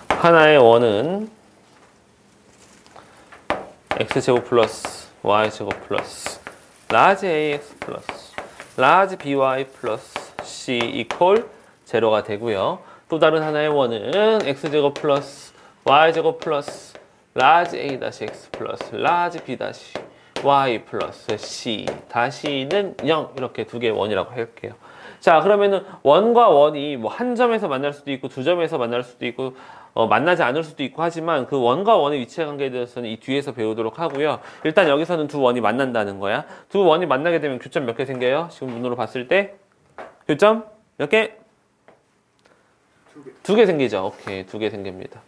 하나의 원은 x제곱 플러스 y제곱 플러스 라지 ax 플러스 라지 by 플러스 c 이퀄 제로가 되고요. 또 다른 하나의 원은 x제곱 플러스 y제곱 플러스 라지 a 다시 x 플러스 라지 b 다시 y 플러스 c 다시는 0 이렇게 두 개의 원이라고 할게요. 자, 그러면은 원과 원이 뭐 한 점에서 만날 수도 있고 두 점에서 만날 수도 있고 만나지 않을 수도 있고 하지만 그 원과 원의 위치의 관계에 대해서는 이 뒤에서 배우도록 하고요. 일단 여기서는 두 원이 만난다는 거야. 두 원이 만나게 되면 교점 몇 개 생겨요? 지금 눈으로 봤을 때 교점 몇 개? 두 개 생기죠. 오케이, 두 개 생깁니다.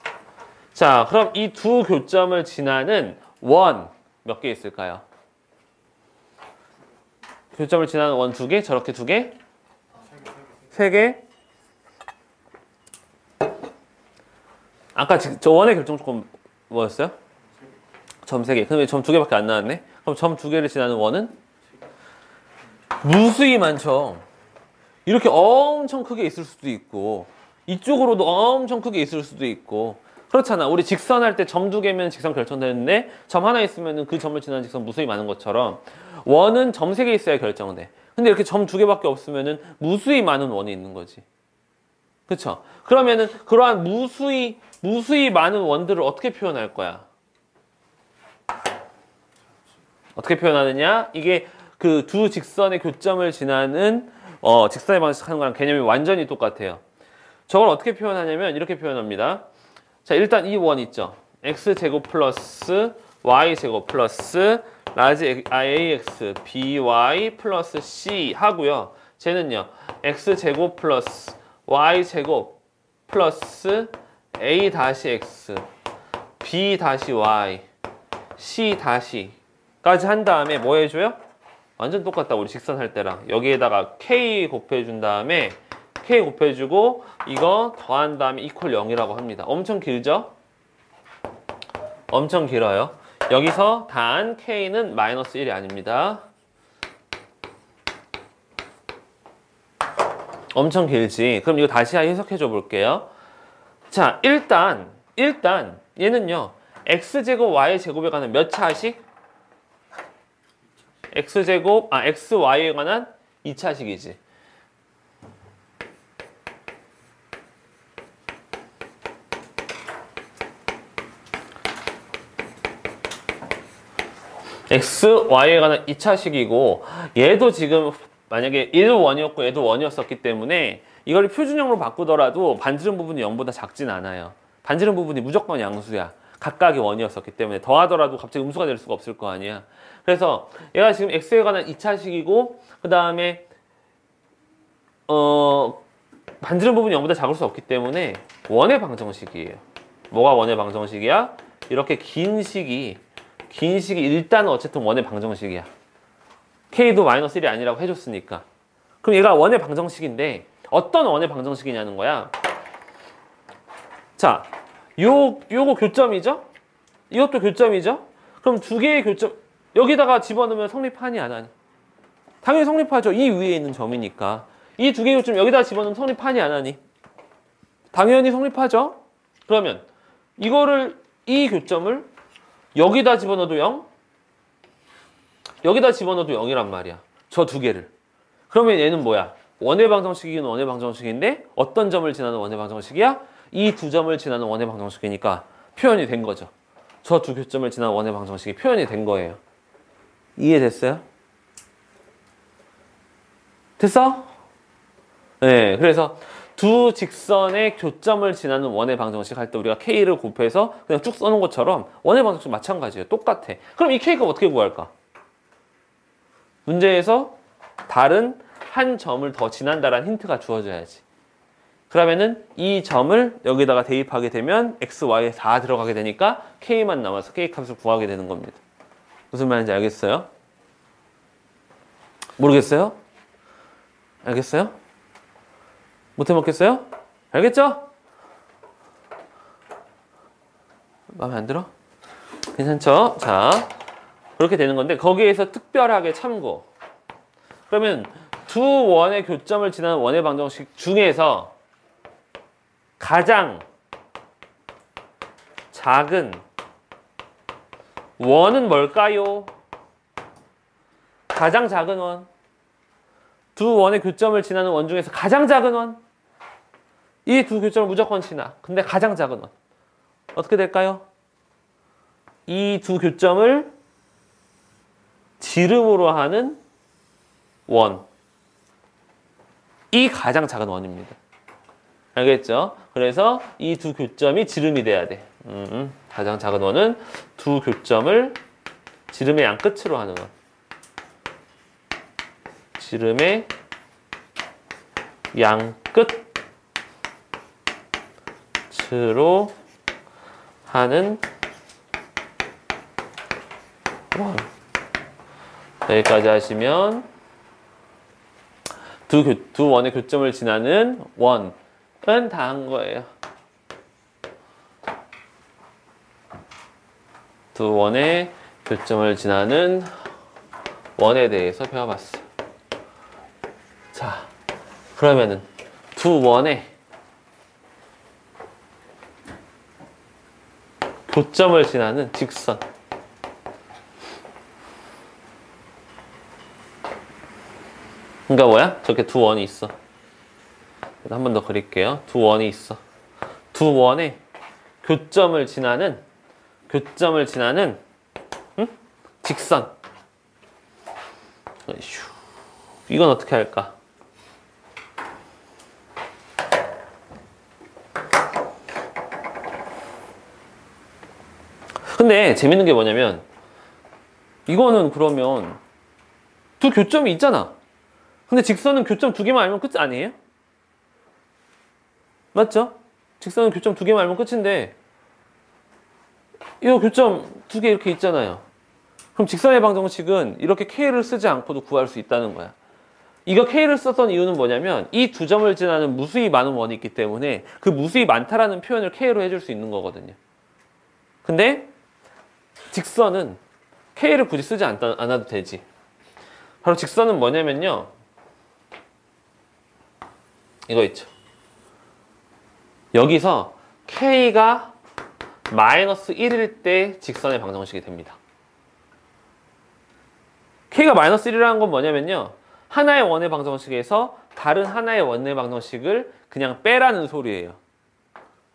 자, 그럼 이 두 교점을 지나는 원 몇 개 있을까요? 교점을 지나는 원 두 개? 저렇게 두 개? 세 개? 아까 저 원의 결정 조건 뭐였어요? 점 3개. 근데 점 2개밖에 안 나왔네? 그럼 점 2개를 지나는 원은? 무수히 많죠. 이렇게 엄청 크게 있을 수도 있고 이쪽으로도 엄청 크게 있을 수도 있고 그렇잖아. 우리 직선 할 때 점 2개면 직선 결정되는데 점 하나 있으면 그 점을 지나는 직선 무수히 많은 것처럼 원은 점 3개 있어야 결정돼. 근데 이렇게 점 2개밖에 없으면 무수히 많은 원이 있는 거지. 그쵸? 그러면은 그러한 무수히 많은 원들을 어떻게 표현할 거야? 어떻게 표현하느냐? 이게 그 두 직선의 교점을 지나는 직선의 방식하는 거랑 개념이 완전히 똑같아요. 저걸 어떻게 표현하냐면 이렇게 표현합니다. 자, 일단 이 원 있죠. x제곱 플러스 y제곱 플러스 라지 ax by 플러스 c 하고요. 쟤는요. x제곱 플러스 y제곱 플러스 a 다시 x b 다시 y c 다시까지 한 다음에 뭐 해줘요? 완전 똑같다. 우리 직선 할 때랑 여기에다가 k 곱해준 다음에 k 곱해주고 이거 더한 다음에 이퀄 0이라고 합니다. 엄청 길죠? 엄청 길어요. 여기서 단 k는 마이너스 1이 아닙니다. 엄청 길지. 그럼 이거 다시 해석해 줘 볼게요. 자, 일단 얘는요. x제곱 y제곱에 관한 몇 차식? xy에 관한 2차식이지. xy에 관한 2차식이고 얘도 지금 만약에 얘도 원이었고 얘도 원이었었기 때문에 이걸 표준형으로 바꾸더라도 반지름 부분이 0보다 작진 않아요. 반지름 부분이 무조건 양수야. 각각이 원이었었기 때문에 더하더라도 갑자기 음수가 될 수가 없을 거 아니야. 그래서 얘가 지금 x에 관한 2차식이고 그 다음에 반지름 부분이 0보다 작을 수 없기 때문에 원의 방정식이에요. 뭐가 원의 방정식이야? 이렇게 긴 식이 일단은 어쨌든 원의 방정식이야. k도 마이너스 1이 아니라고 해줬으니까. 그럼 얘가 원의 방정식인데 어떤 원의 방정식이냐는 거야. 자, 요거 교점이죠? 이것도 교점이죠? 그럼 두 개의 교점 여기다가 집어넣으면 성립하니 안 하니? 당연히 성립하죠. 이 위에 있는 점이니까. 이 두 개의 교점 여기다가 집어넣으면 성립하니 안 하니? 당연히 성립하죠. 그러면 이 교점을 여기다 집어넣어도 0? 여기다 집어넣어도 0이란 말이야. 저 두 개를. 그러면 얘는 뭐야? 원의 방정식이긴 원의 방정식인데 어떤 점을 지나는 원의 방정식이야? 이 두 점을 지나는 원의 방정식이니까 표현이 된 거죠. 저 두 교점을 지나는 원의 방정식이 표현이 된 거예요. 이해됐어요? 됐어? 네, 그래서 두 직선의 교점을 지나는 원의 방정식 할 때 우리가 k를 곱해서 그냥 쭉 써놓은 것처럼 원의 방정식 마찬가지예요. 똑같아. 그럼 이 k가 어떻게 구할까? 문제에서 다른 한 점을 더 지난다라는 힌트가 주어져야지. 그러면은 이 점을 여기다가 대입하게 되면 x, y에 다 들어가게 되니까 k만 남아서 k 값을 구하게 되는 겁니다. 무슨 말인지 알겠어요? 모르겠어요? 알겠어요? 못 해먹겠어요? 알겠죠? 마음에 안 들어? 괜찮죠? 자, 그렇게 되는 건데 거기에서 특별하게 참고. 그러면 두 원의 교점을 지나는 원의 방정식 중에서 가장 작은 원은 뭘까요? 가장 작은 원. 두 원의 교점을 지나는 원 중에서 가장 작은 원. 이 두 교점을 무조건 지나. 근데 가장 작은 원. 어떻게 될까요? 이 두 교점을 지름으로 하는 원. 이 가장 작은 원입니다. 알겠죠? 그래서 이 두 교점이 지름이 돼야 돼. 가장 작은 원은 두 교점을 지름의 양 끝으로 하는 원. 지름의 양 끝으로 하는 원. 여기까지 하시면 두 원의 교점을 지나는 원은 다 한 거예요. 두 원의 교점을 지나는 원에 대해서 배워봤어요. 자, 그러면은 두 원의 교점을 지나는 직선. 그러니까 뭐야? 저렇게 두 원이 있어. 한 번 더 그릴게요. 두 원이 있어. 두 원의 교점을 지나는 직선. 이건 어떻게 할까? 근데 재밌는 게 뭐냐면 이거는 그러면 두 교점이 있잖아. 근데 직선은 교점 두 개만 알면 끝 아니에요? 맞죠? 직선은 교점 두 개만 알면 끝인데 이거 교점 두 개 이렇게 있잖아요. 그럼 직선의 방정식은 이렇게 K를 쓰지 않고도 구할 수 있다는 거야. 이거 K를 썼던 이유는 뭐냐면 이 두 점을 지나는 무수히 많은 원이 있기 때문에 그 무수히 많다라는 표현을 K로 해줄 수 있는 거거든요. 근데 직선은 K를 굳이 쓰지 않아도 되지. 바로 직선은 뭐냐면요. 이거 있죠. 여기서 K가 마이너스 1일 때 직선의 방정식이 됩니다. K가 마이너스 1이라는 건 뭐냐면요. 하나의 원의 방정식에서 다른 하나의 원의 방정식을 그냥 빼라는 소리예요.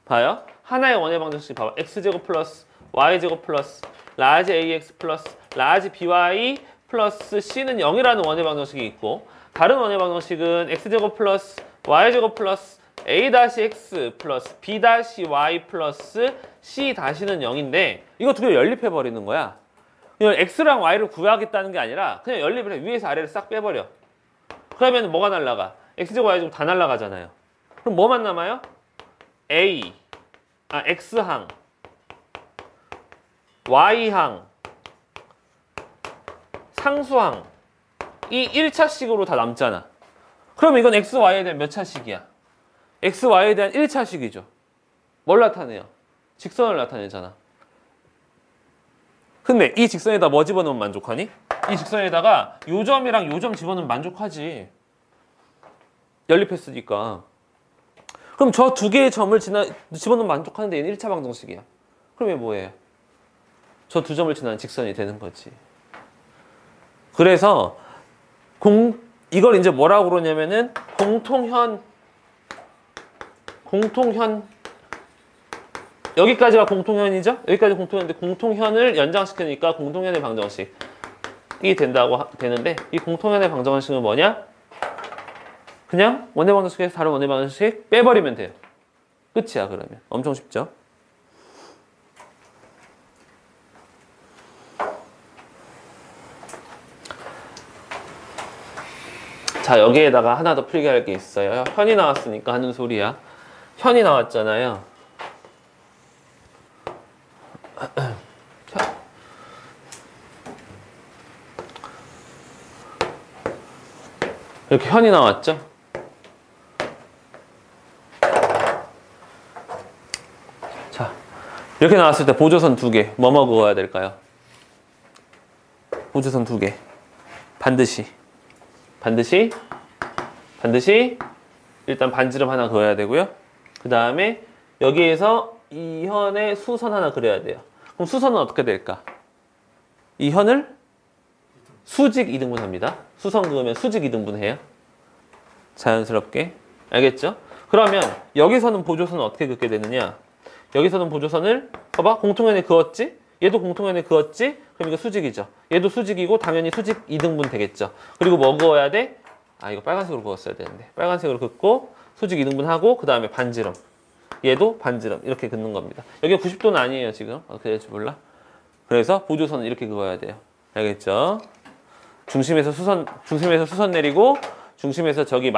봐요. 하나의 원의 방정식 봐봐. x제곱 플러스 y제곱 플러스 라지 ax 플러스 라지 by 플러스 c는 0이라는 원의 방정식이 있고 다른 원의 방정식은 x제곱 플러스 y제곱 플러스 a-x 플러스 b-y 플러스 c-는 0인데 이거 두 개 연립해버리는 거야. 그냥 x랑 y를 구하겠다는 게 아니라 그냥 연립을 해. 위에서 아래를 싹 빼버려. 그러면 뭐가 날라가? x제곱 y제곱 다 날라가잖아요. 그럼 뭐만 남아요? x항 y항 상수항 이 1차식으로 다 남잖아. 그럼 이건 x, y에 대한 몇 차식이야? x, y에 대한 1차식이죠. 뭘 나타내요? 직선을 나타내잖아. 근데 이 직선에다 뭐 집어넣으면 만족하니? 이 직선에다가 요 점이랑 요 점 집어넣으면 만족하지. 연립했으니까. 그럼 저 두 개의 점을 집어넣으면 만족하는데 얘는 1차 방정식이야. 그럼 얘 뭐예요? 저 두 점을 지나는 직선이 되는 거지. 그래서 이걸 이제 뭐라고 그러냐면은 공통현 여기까지가 공통현이죠? 여기까지 공통현인데 공통현을 연장시키니까 공통현의 방정식이 되는데 이 공통현의 방정식은 뭐냐? 그냥 원의 방정식에서 다른 원의 방정식 빼버리면 돼요. 끝이야. 그러면 엄청 쉽죠? 자, 여기에다가 하나 더 풀게 할 게 있어요. 현이 나왔으니까 하는 소리야. 현이 나왔잖아요. 이렇게 현이 나왔죠? 자, 이렇게 나왔을 때 보조선 2개. 뭐뭐 그어야 될까요? 보조선 2개. 반드시 일단 반지름 하나 그어야 되고요. 그 다음에 여기에서 이 현에 수선 하나 그려야 돼요. 그럼 수선은 어떻게 될까? 이 현을 수직 2등분 합니다. 수선 그으면 수직 2등분 해요. 자연스럽게. 알겠죠? 그러면 여기서는 보조선을 어떻게 긋게 되느냐? 여기서는 보조선을 봐봐. 공통연에 그었지? 얘도 공통연에 그었지? 그럼 이거 수직이죠. 얘도 수직이고 당연히 수직 2등분 되겠죠. 그리고 뭐 그어야 돼? 아, 이거 빨간색으로 그었어야 되는데. 빨간색으로 긋고 수직 2등분 하고 그 다음에 반지름. 얘도 반지름. 이렇게 긋는 겁니다. 여기가 90도는 아니에요, 지금. 어떻게 될지 몰라. 그래서 보조선은 이렇게 그어야 돼요. 알겠죠? 중심에서 수선 내리고 중심에서 저기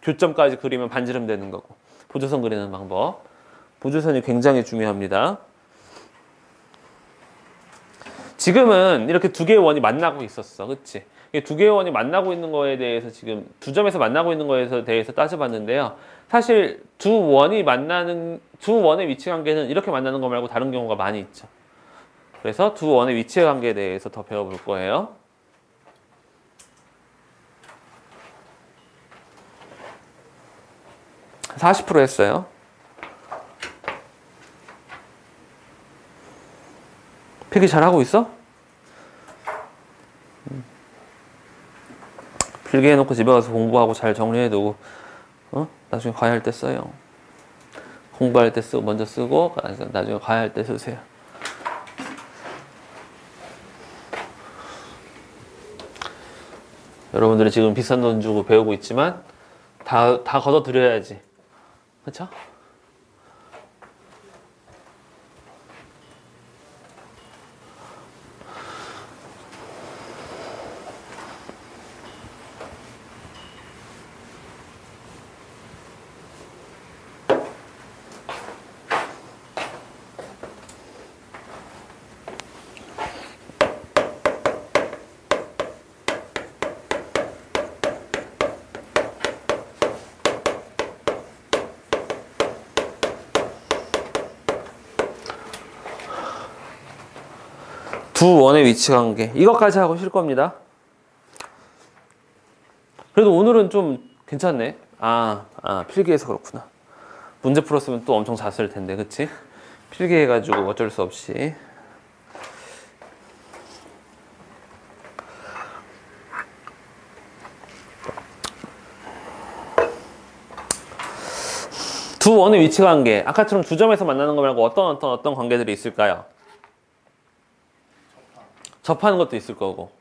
교점까지 그리면 반지름 되는 거고. 보조선 그리는 방법. 보조선이 굉장히 중요합니다. 지금은 이렇게 두 개의 원이 만나고 있었어. 그치? 두 개의 원이 만나고 있는 거에 대해서 지금 두 점에서 만나고 있는 거에 대해서 따져봤는데요. 사실 두 원의 위치 관계는 이렇게 만나는 거 말고 다른 경우가 많이 있죠. 그래서 두 원의 위치 관계에 대해서 더 배워볼 거예요. (40% 했어요). 필기 잘하고 있어? 필기해놓고 집에 가서 공부하고 잘 정리해두고 나중에 과외할 때 써요. 공부할 때 쓰고 먼저 쓰고 나중에 과외할 때 쓰세요. 여러분들이 지금 비싼 돈 주고 배우고 있지만 다 걷어들여야지. 그렇죠? 두 원의 위치 관계. 이것까지 하고 쉴 겁니다. 그래도 오늘은 좀 괜찮네. 필기해서 그렇구나. 문제 풀었으면 또 엄청 잤을 텐데, 그치? 필기해가지고 어쩔 수 없이. 두 원의 위치 관계. 아까처럼 두 점에서 만나는 거 말고 어떤 관계들이 있을까요? 접하는 것도 있을 거고.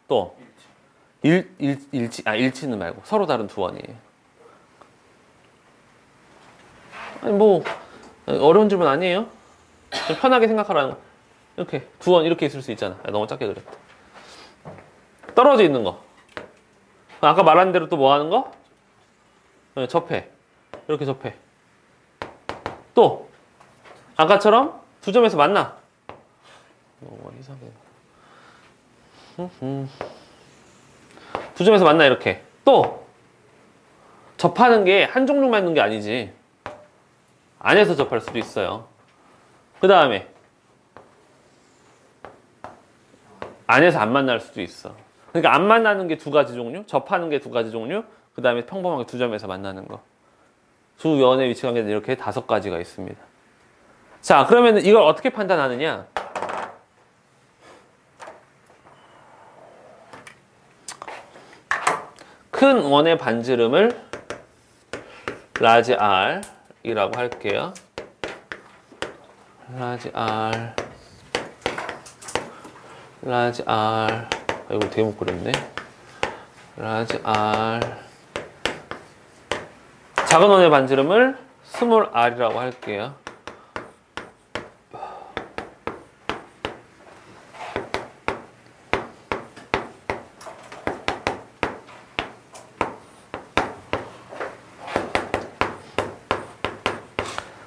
또 일치는 말고 서로 다른 두 원이에요. 아니 뭐 어려운 질문 아니에요. 편하게 생각하라는 거. 이렇게 두 원 이렇게 있을 수 있잖아. 너무 작게 그렸다. 떨어져 있는 거. 아까 말한 대로 또 뭐 하는 거? 접해. 이렇게 접해. 또 아까처럼 두 점에서 만나. 이상해. 두 점에서 만나 이렇게. 또 접하는 게 한 종류만 있는 게 아니지. 안에서 접할 수도 있어요. 그 다음에 안에서 안 만날 수도 있어. 그러니까 안 만나는 게 두 가지 종류, 접하는 게 두 가지 종류, 그 다음에 평범하게 두 점에서 만나는 거. 두 연의 위치 관계는 이렇게 5가지가 있습니다. 자, 그러면 이걸 어떻게 판단하느냐? 큰 원의 반지름을 라지 R이라고 할게요. 라지 R. 이거 되게 못 그렸네. 라지 R. 작은 원의 반지름을 스몰 r이라고 할게요.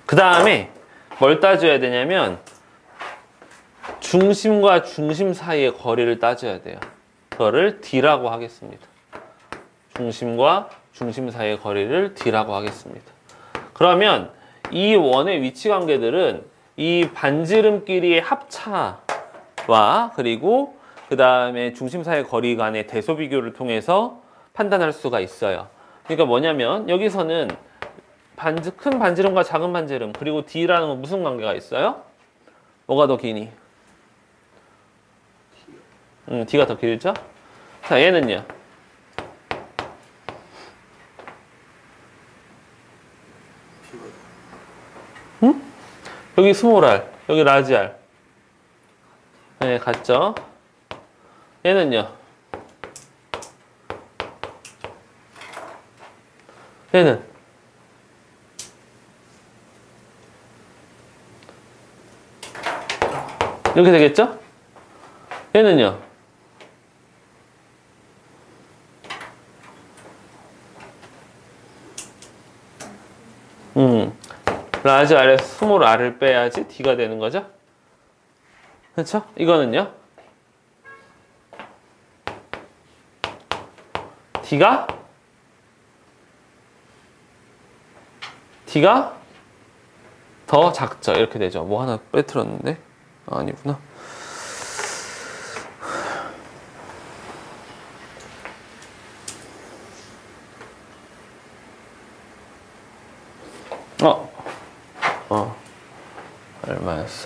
그 다음에 뭘 따져야 되냐면 중심과 중심 사이의 거리를 따져야 돼요. 그거를 D라고 하겠습니다. 중심과 중심 사이의 거리를 D라고 하겠습니다. 그러면 이 원의 위치 관계들은 이 반지름끼리의 합차와 그리고 그 다음에 중심 사이의 거리 간의 대소 비교를 통해서 판단할 수가 있어요. 그러니까 뭐냐면 여기서는 큰 반지름과 작은 반지름 그리고 D라는 건 무슨 관계가 있어요? 뭐가 더 기니? D가 더 길죠? 자, 얘는요? 응? 여기 스몰 r, 여기 라지 r. 네, 같죠? 얘는요? 얘는? 이렇게 되겠죠? 얘는요? 라지 R에서 스몰 r을 빼야지 D가 되는 거죠? 그렇죠? 이거는요? D가 더 작죠? 이렇게 되죠. 뭐 하나 빼뜨렸는데? 아, 아니구나.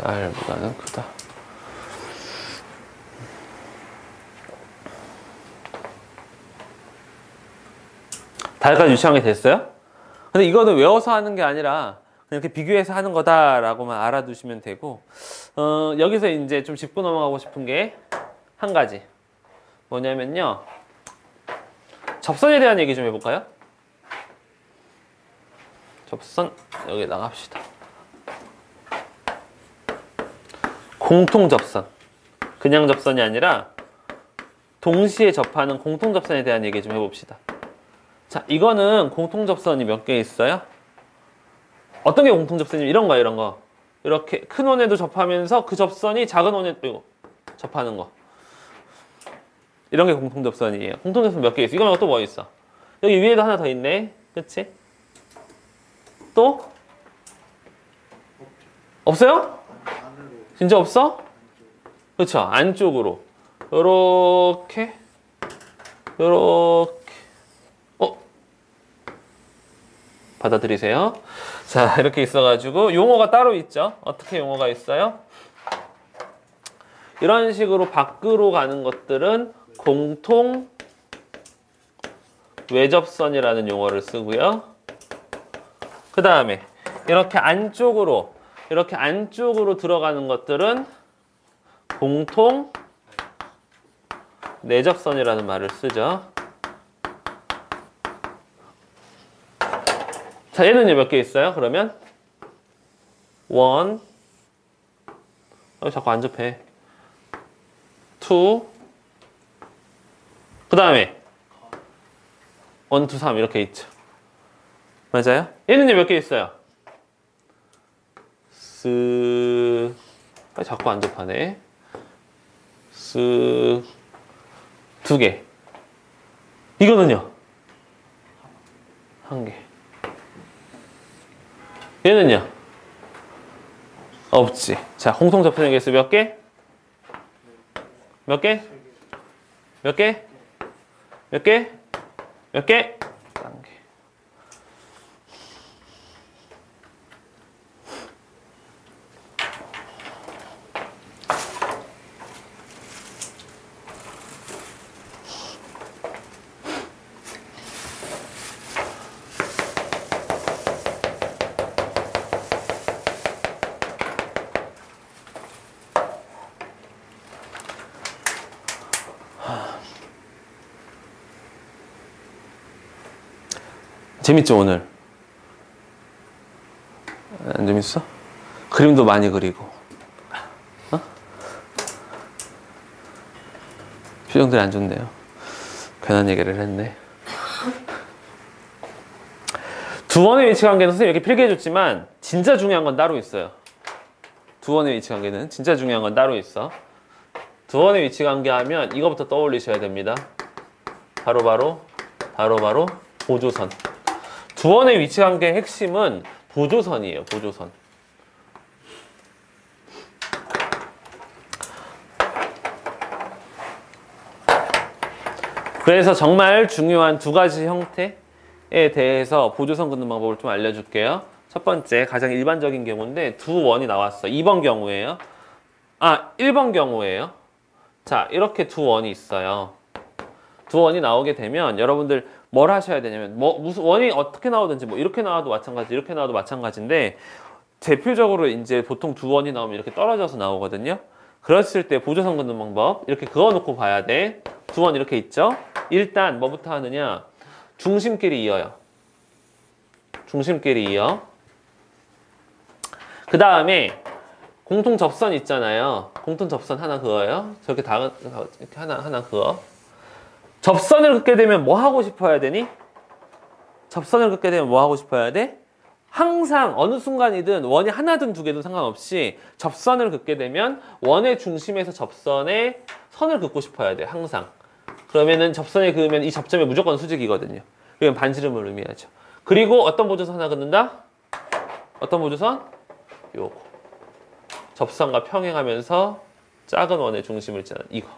R보다는 크다. 다 여기까지 유치한 게 됐어요? 근데 이거는 외워서 하는 게 아니라 그냥 이렇게 비교해서 하는 거다라고만 알아두시면 되고, 여기서 이제 좀 짚고 넘어가고 싶은 게 한 가지. 뭐냐면요. 접선에 대한 얘기 좀 해볼까요? 접선, 여기 나갑시다. 공통 접선. 그냥 접선이 아니라 동시에 접하는 공통 접선에 대한 얘기 좀 해봅시다. 자, 이거는 공통 접선이 몇 개 있어요? 어떤 게 공통 접선이냐면 이런 거예요, 이런 거. 이렇게 큰 원에도 접하면서 그 접선이 작은 원에도 접하는 거. 이런 게 공통 접선이에요. 공통 접선 몇 개 있어? 이거 말고 또 뭐 있어? 여기 위에도 하나 더 있네. 그치? 또? 없어요? 진짜 없어? 그렇죠. 안쪽으로. 요렇게. 받아들이세요. 자, 이렇게 있어가지고 용어가 따로 있죠. 어떻게 용어가 있어요? 이런 식으로 밖으로 가는 것들은 공통 외접선이라는 용어를 쓰고요. 그 다음에 이렇게 안쪽으로 들어가는 것들은 공통 내접선이라는 말을 쓰죠. 자, 얘는요, 몇 개 있어요? 그러면 원, 자꾸 안 접해. 투, 그 다음에 1, 2, 3 이렇게 있죠. 맞아요? 얘는요, 몇 개 있어요? 자꾸 안 접하네. 2개. 이거는요? 1개. 얘는요? 없지. 자, 공통 접선의 개수 몇 개? 몇 개? 몇 개? 몇 개? 몇 개? 1개. 재밌죠, 오늘? 안 재밌어? 그림도 많이 그리고. 표정들이 안 좋네요. 괜한 얘기를 했네. 두 원의 위치 관계는 선생님이 이렇게 필기해줬지만 진짜 중요한 건 따로 있어요. 두 원의 위치 관계는 진짜 중요한 건 따로 있어. 두 원의 위치 관계 하면 이거부터 떠올리셔야 됩니다. 바로 바로 보조선. 두 원의 위치 관계의 핵심은 보조선이에요. 보조선. 그래서 정말 중요한 두 가지 형태에 대해서 보조선 긋는 방법을 좀 알려줄게요. 첫 번째, 가장 일반적인 경우인데 두 원이 나왔어. 2번 경우예요. 1번 경우예요. 자, 이렇게 두 원이 있어요. 두 원이 나오게 되면 여러분들 뭘 하셔야 되냐면 무슨 원이 어떻게 나오든지 이렇게 나와도 마찬가지, 이렇게 나와도 마찬가지인데 대표적으로 이제 보통 두 원이 나오면 이렇게 떨어져서 나오거든요. 그랬을 때 보조선 긋는 방법 이렇게 그어놓고 봐야 돼. 두 원 이렇게 있죠. 일단 뭐부터 하느냐? 중심끼리 이어요. 중심끼리 이어. 그 다음에 공통 접선 있잖아요. 공통 접선 하나 그어요. 저렇게 이렇게 하나 그어. 접선을 긋게 되면 뭐 하고 싶어야 되니? 접선을 긋게 되면 뭐 하고 싶어야 돼? 항상 어느 순간이든 원이 하나든 두 개든 상관없이 접선을 긋게 되면 원의 중심에서 접선에 선을 긋고 싶어야 돼. 항상. 그러면은 접선에 그으면 이 접점이 무조건 수직이거든요. 그러면 반지름을 의미하죠. 그리고 어떤 보조선 하나 긋는다? 어떤 보조선? 요거. 접선과 평행하면서 작은 원의 중심을 짜는 이거.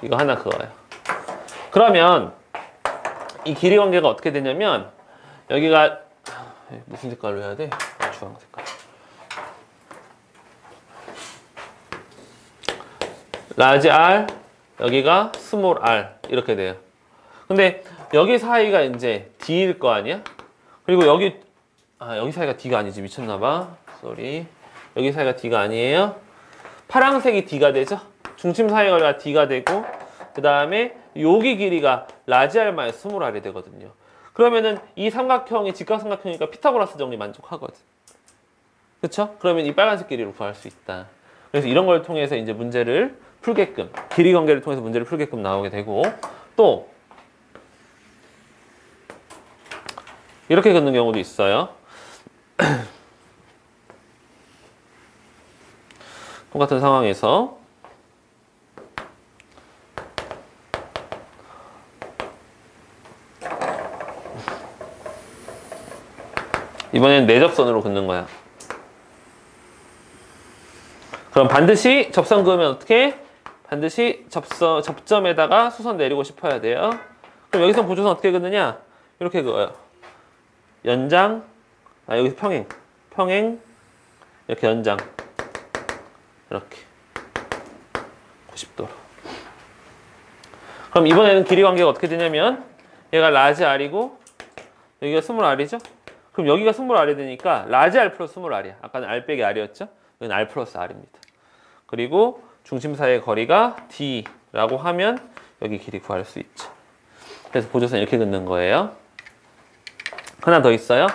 이거 하나 그어요. 그러면 이 길이 관계가 어떻게 되냐면 여기가 무슨 색깔로 해야 돼? 주황 색깔. 라지 R, 여기가 스몰 R 이렇게 돼요. 근데 여기 사이가 이제 D일 거 아니야? 그리고 여기 사이가 D가 아니지. 미쳤나봐. 쏘리. 여기 사이가 D가 아니에요. 파란색이 D가 되죠? 중심 사이 거리가 D가 되고 그 다음에 여기 길이가 라지 R 마이너스 스몰 R이 되거든요. 그러면은 이 삼각형이 직각삼각형이니까 피타고라스 정리 만족하거든. 그쵸? 그러면 이 빨간색 길이로 구할 수 있다. 그래서 이런 걸 통해서 이제 문제를 풀게끔, 길이 관계를 통해서 문제를 풀게끔 나오게 되고, 또 이렇게 긋는 경우도 있어요. 똑같은 상황에서 이번엔 내접선으로 긋는 거야. 그럼 반드시 접선 그으면 어떻게? 반드시 접점에다가 수선 내리고 싶어야 돼요. 그럼 여기서 보조선 어떻게 긋느냐? 이렇게 그어요. 연장, 여기서 평행, 이렇게 연장, 이렇게 90도로. 그럼 이번에는 길이 관계가 어떻게 되냐면 얘가 라지 R이고 여기가 스몰 R이죠? 그럼 여기가 스몰 R이 되니까 라지 R 플러스 스몰 R이야. 아까는 R 빼기 R이었죠? 이건 R 플러스 R입니다. 그리고 중심 사이의 거리가 D라고 하면 여기 길이 구할 수 있죠. 그래서 보조선 이렇게 긋는 거예요. 하나 더 있어요.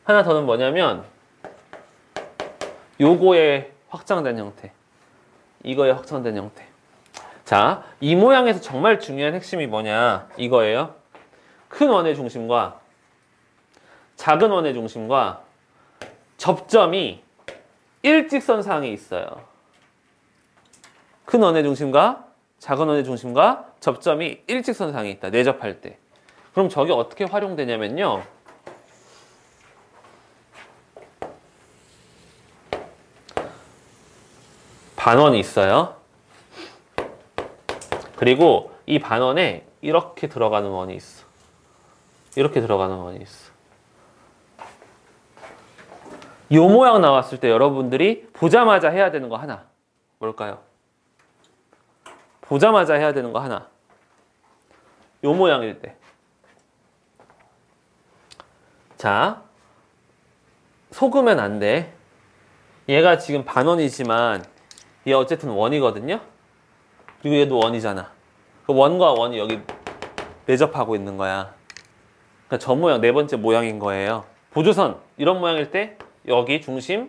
하나 더는 뭐냐면 요거의 확장된 형태. 이거의 확장된 형태. 자, 이 모양에서 정말 중요한 핵심이 뭐냐? 이거예요. 큰 원의 중심과 작은 원의 중심과 접점이 일직선상에 있어요. 큰 원의 중심과 작은 원의 중심과 접점이 일직선상에 있다. 내접할 때. 그럼 저게 어떻게 활용되냐면요. 반원이 있어요. 그리고 이 반원에 이렇게 들어가는 원이 있어. 이렇게 들어가는 원이 있어. 이 모양 나왔을 때 여러분들이 보자마자 해야 되는 거 하나. 뭘까요? 보자마자 해야 되는 거 하나. 이 모양일 때. 자, 속으면 안 돼. 얘가 지금 반원이지만 얘 어쨌든 원이거든요. 그리고 얘도 원이잖아. 그 원과 원이 여기 내접하고 있는 거야. 그러니까 저 모양, 네 번째 모양인 거예요. 보조선 이런 모양일 때 여기 중심,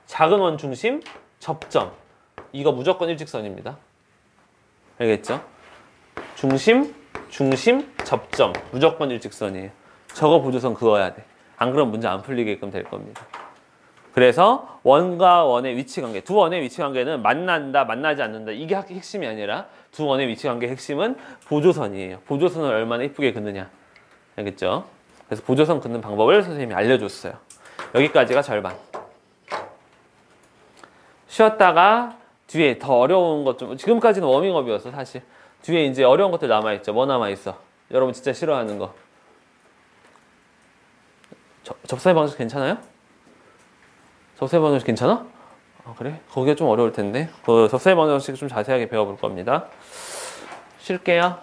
작은 원 중심, 접점. 이거 무조건 일직선입니다. 알겠죠? 중심, 접점. 무조건 일직선이에요. 저거 보조선 그어야 돼. 안 그러면 문제 안 풀리게끔 될 겁니다. 그래서 원과 원의 위치 관계, 두 원의 위치 관계는 만난다, 만나지 않는다. 이게 핵심이 아니라 두 원의 위치 관계의 핵심은 보조선이에요. 보조선을 얼마나 이쁘게 긋느냐. 알겠죠? 그래서 보조선 긋는 방법을 선생님이 알려줬어요. 여기까지가 절반. 쉬었다가 뒤에 더 어려운 것 좀, 지금까지는 워밍업이었어, 사실. 뒤에 이제 어려운 것들 남아있죠. 뭐 남아있어? 여러분 진짜 싫어하는 거. 접사의 방식 괜찮아요? 접사의 방식 괜찮아? 그래? 거기가 좀 어려울 텐데. 그 접사의 방식 좀 자세하게 배워볼 겁니다. 쉴게요.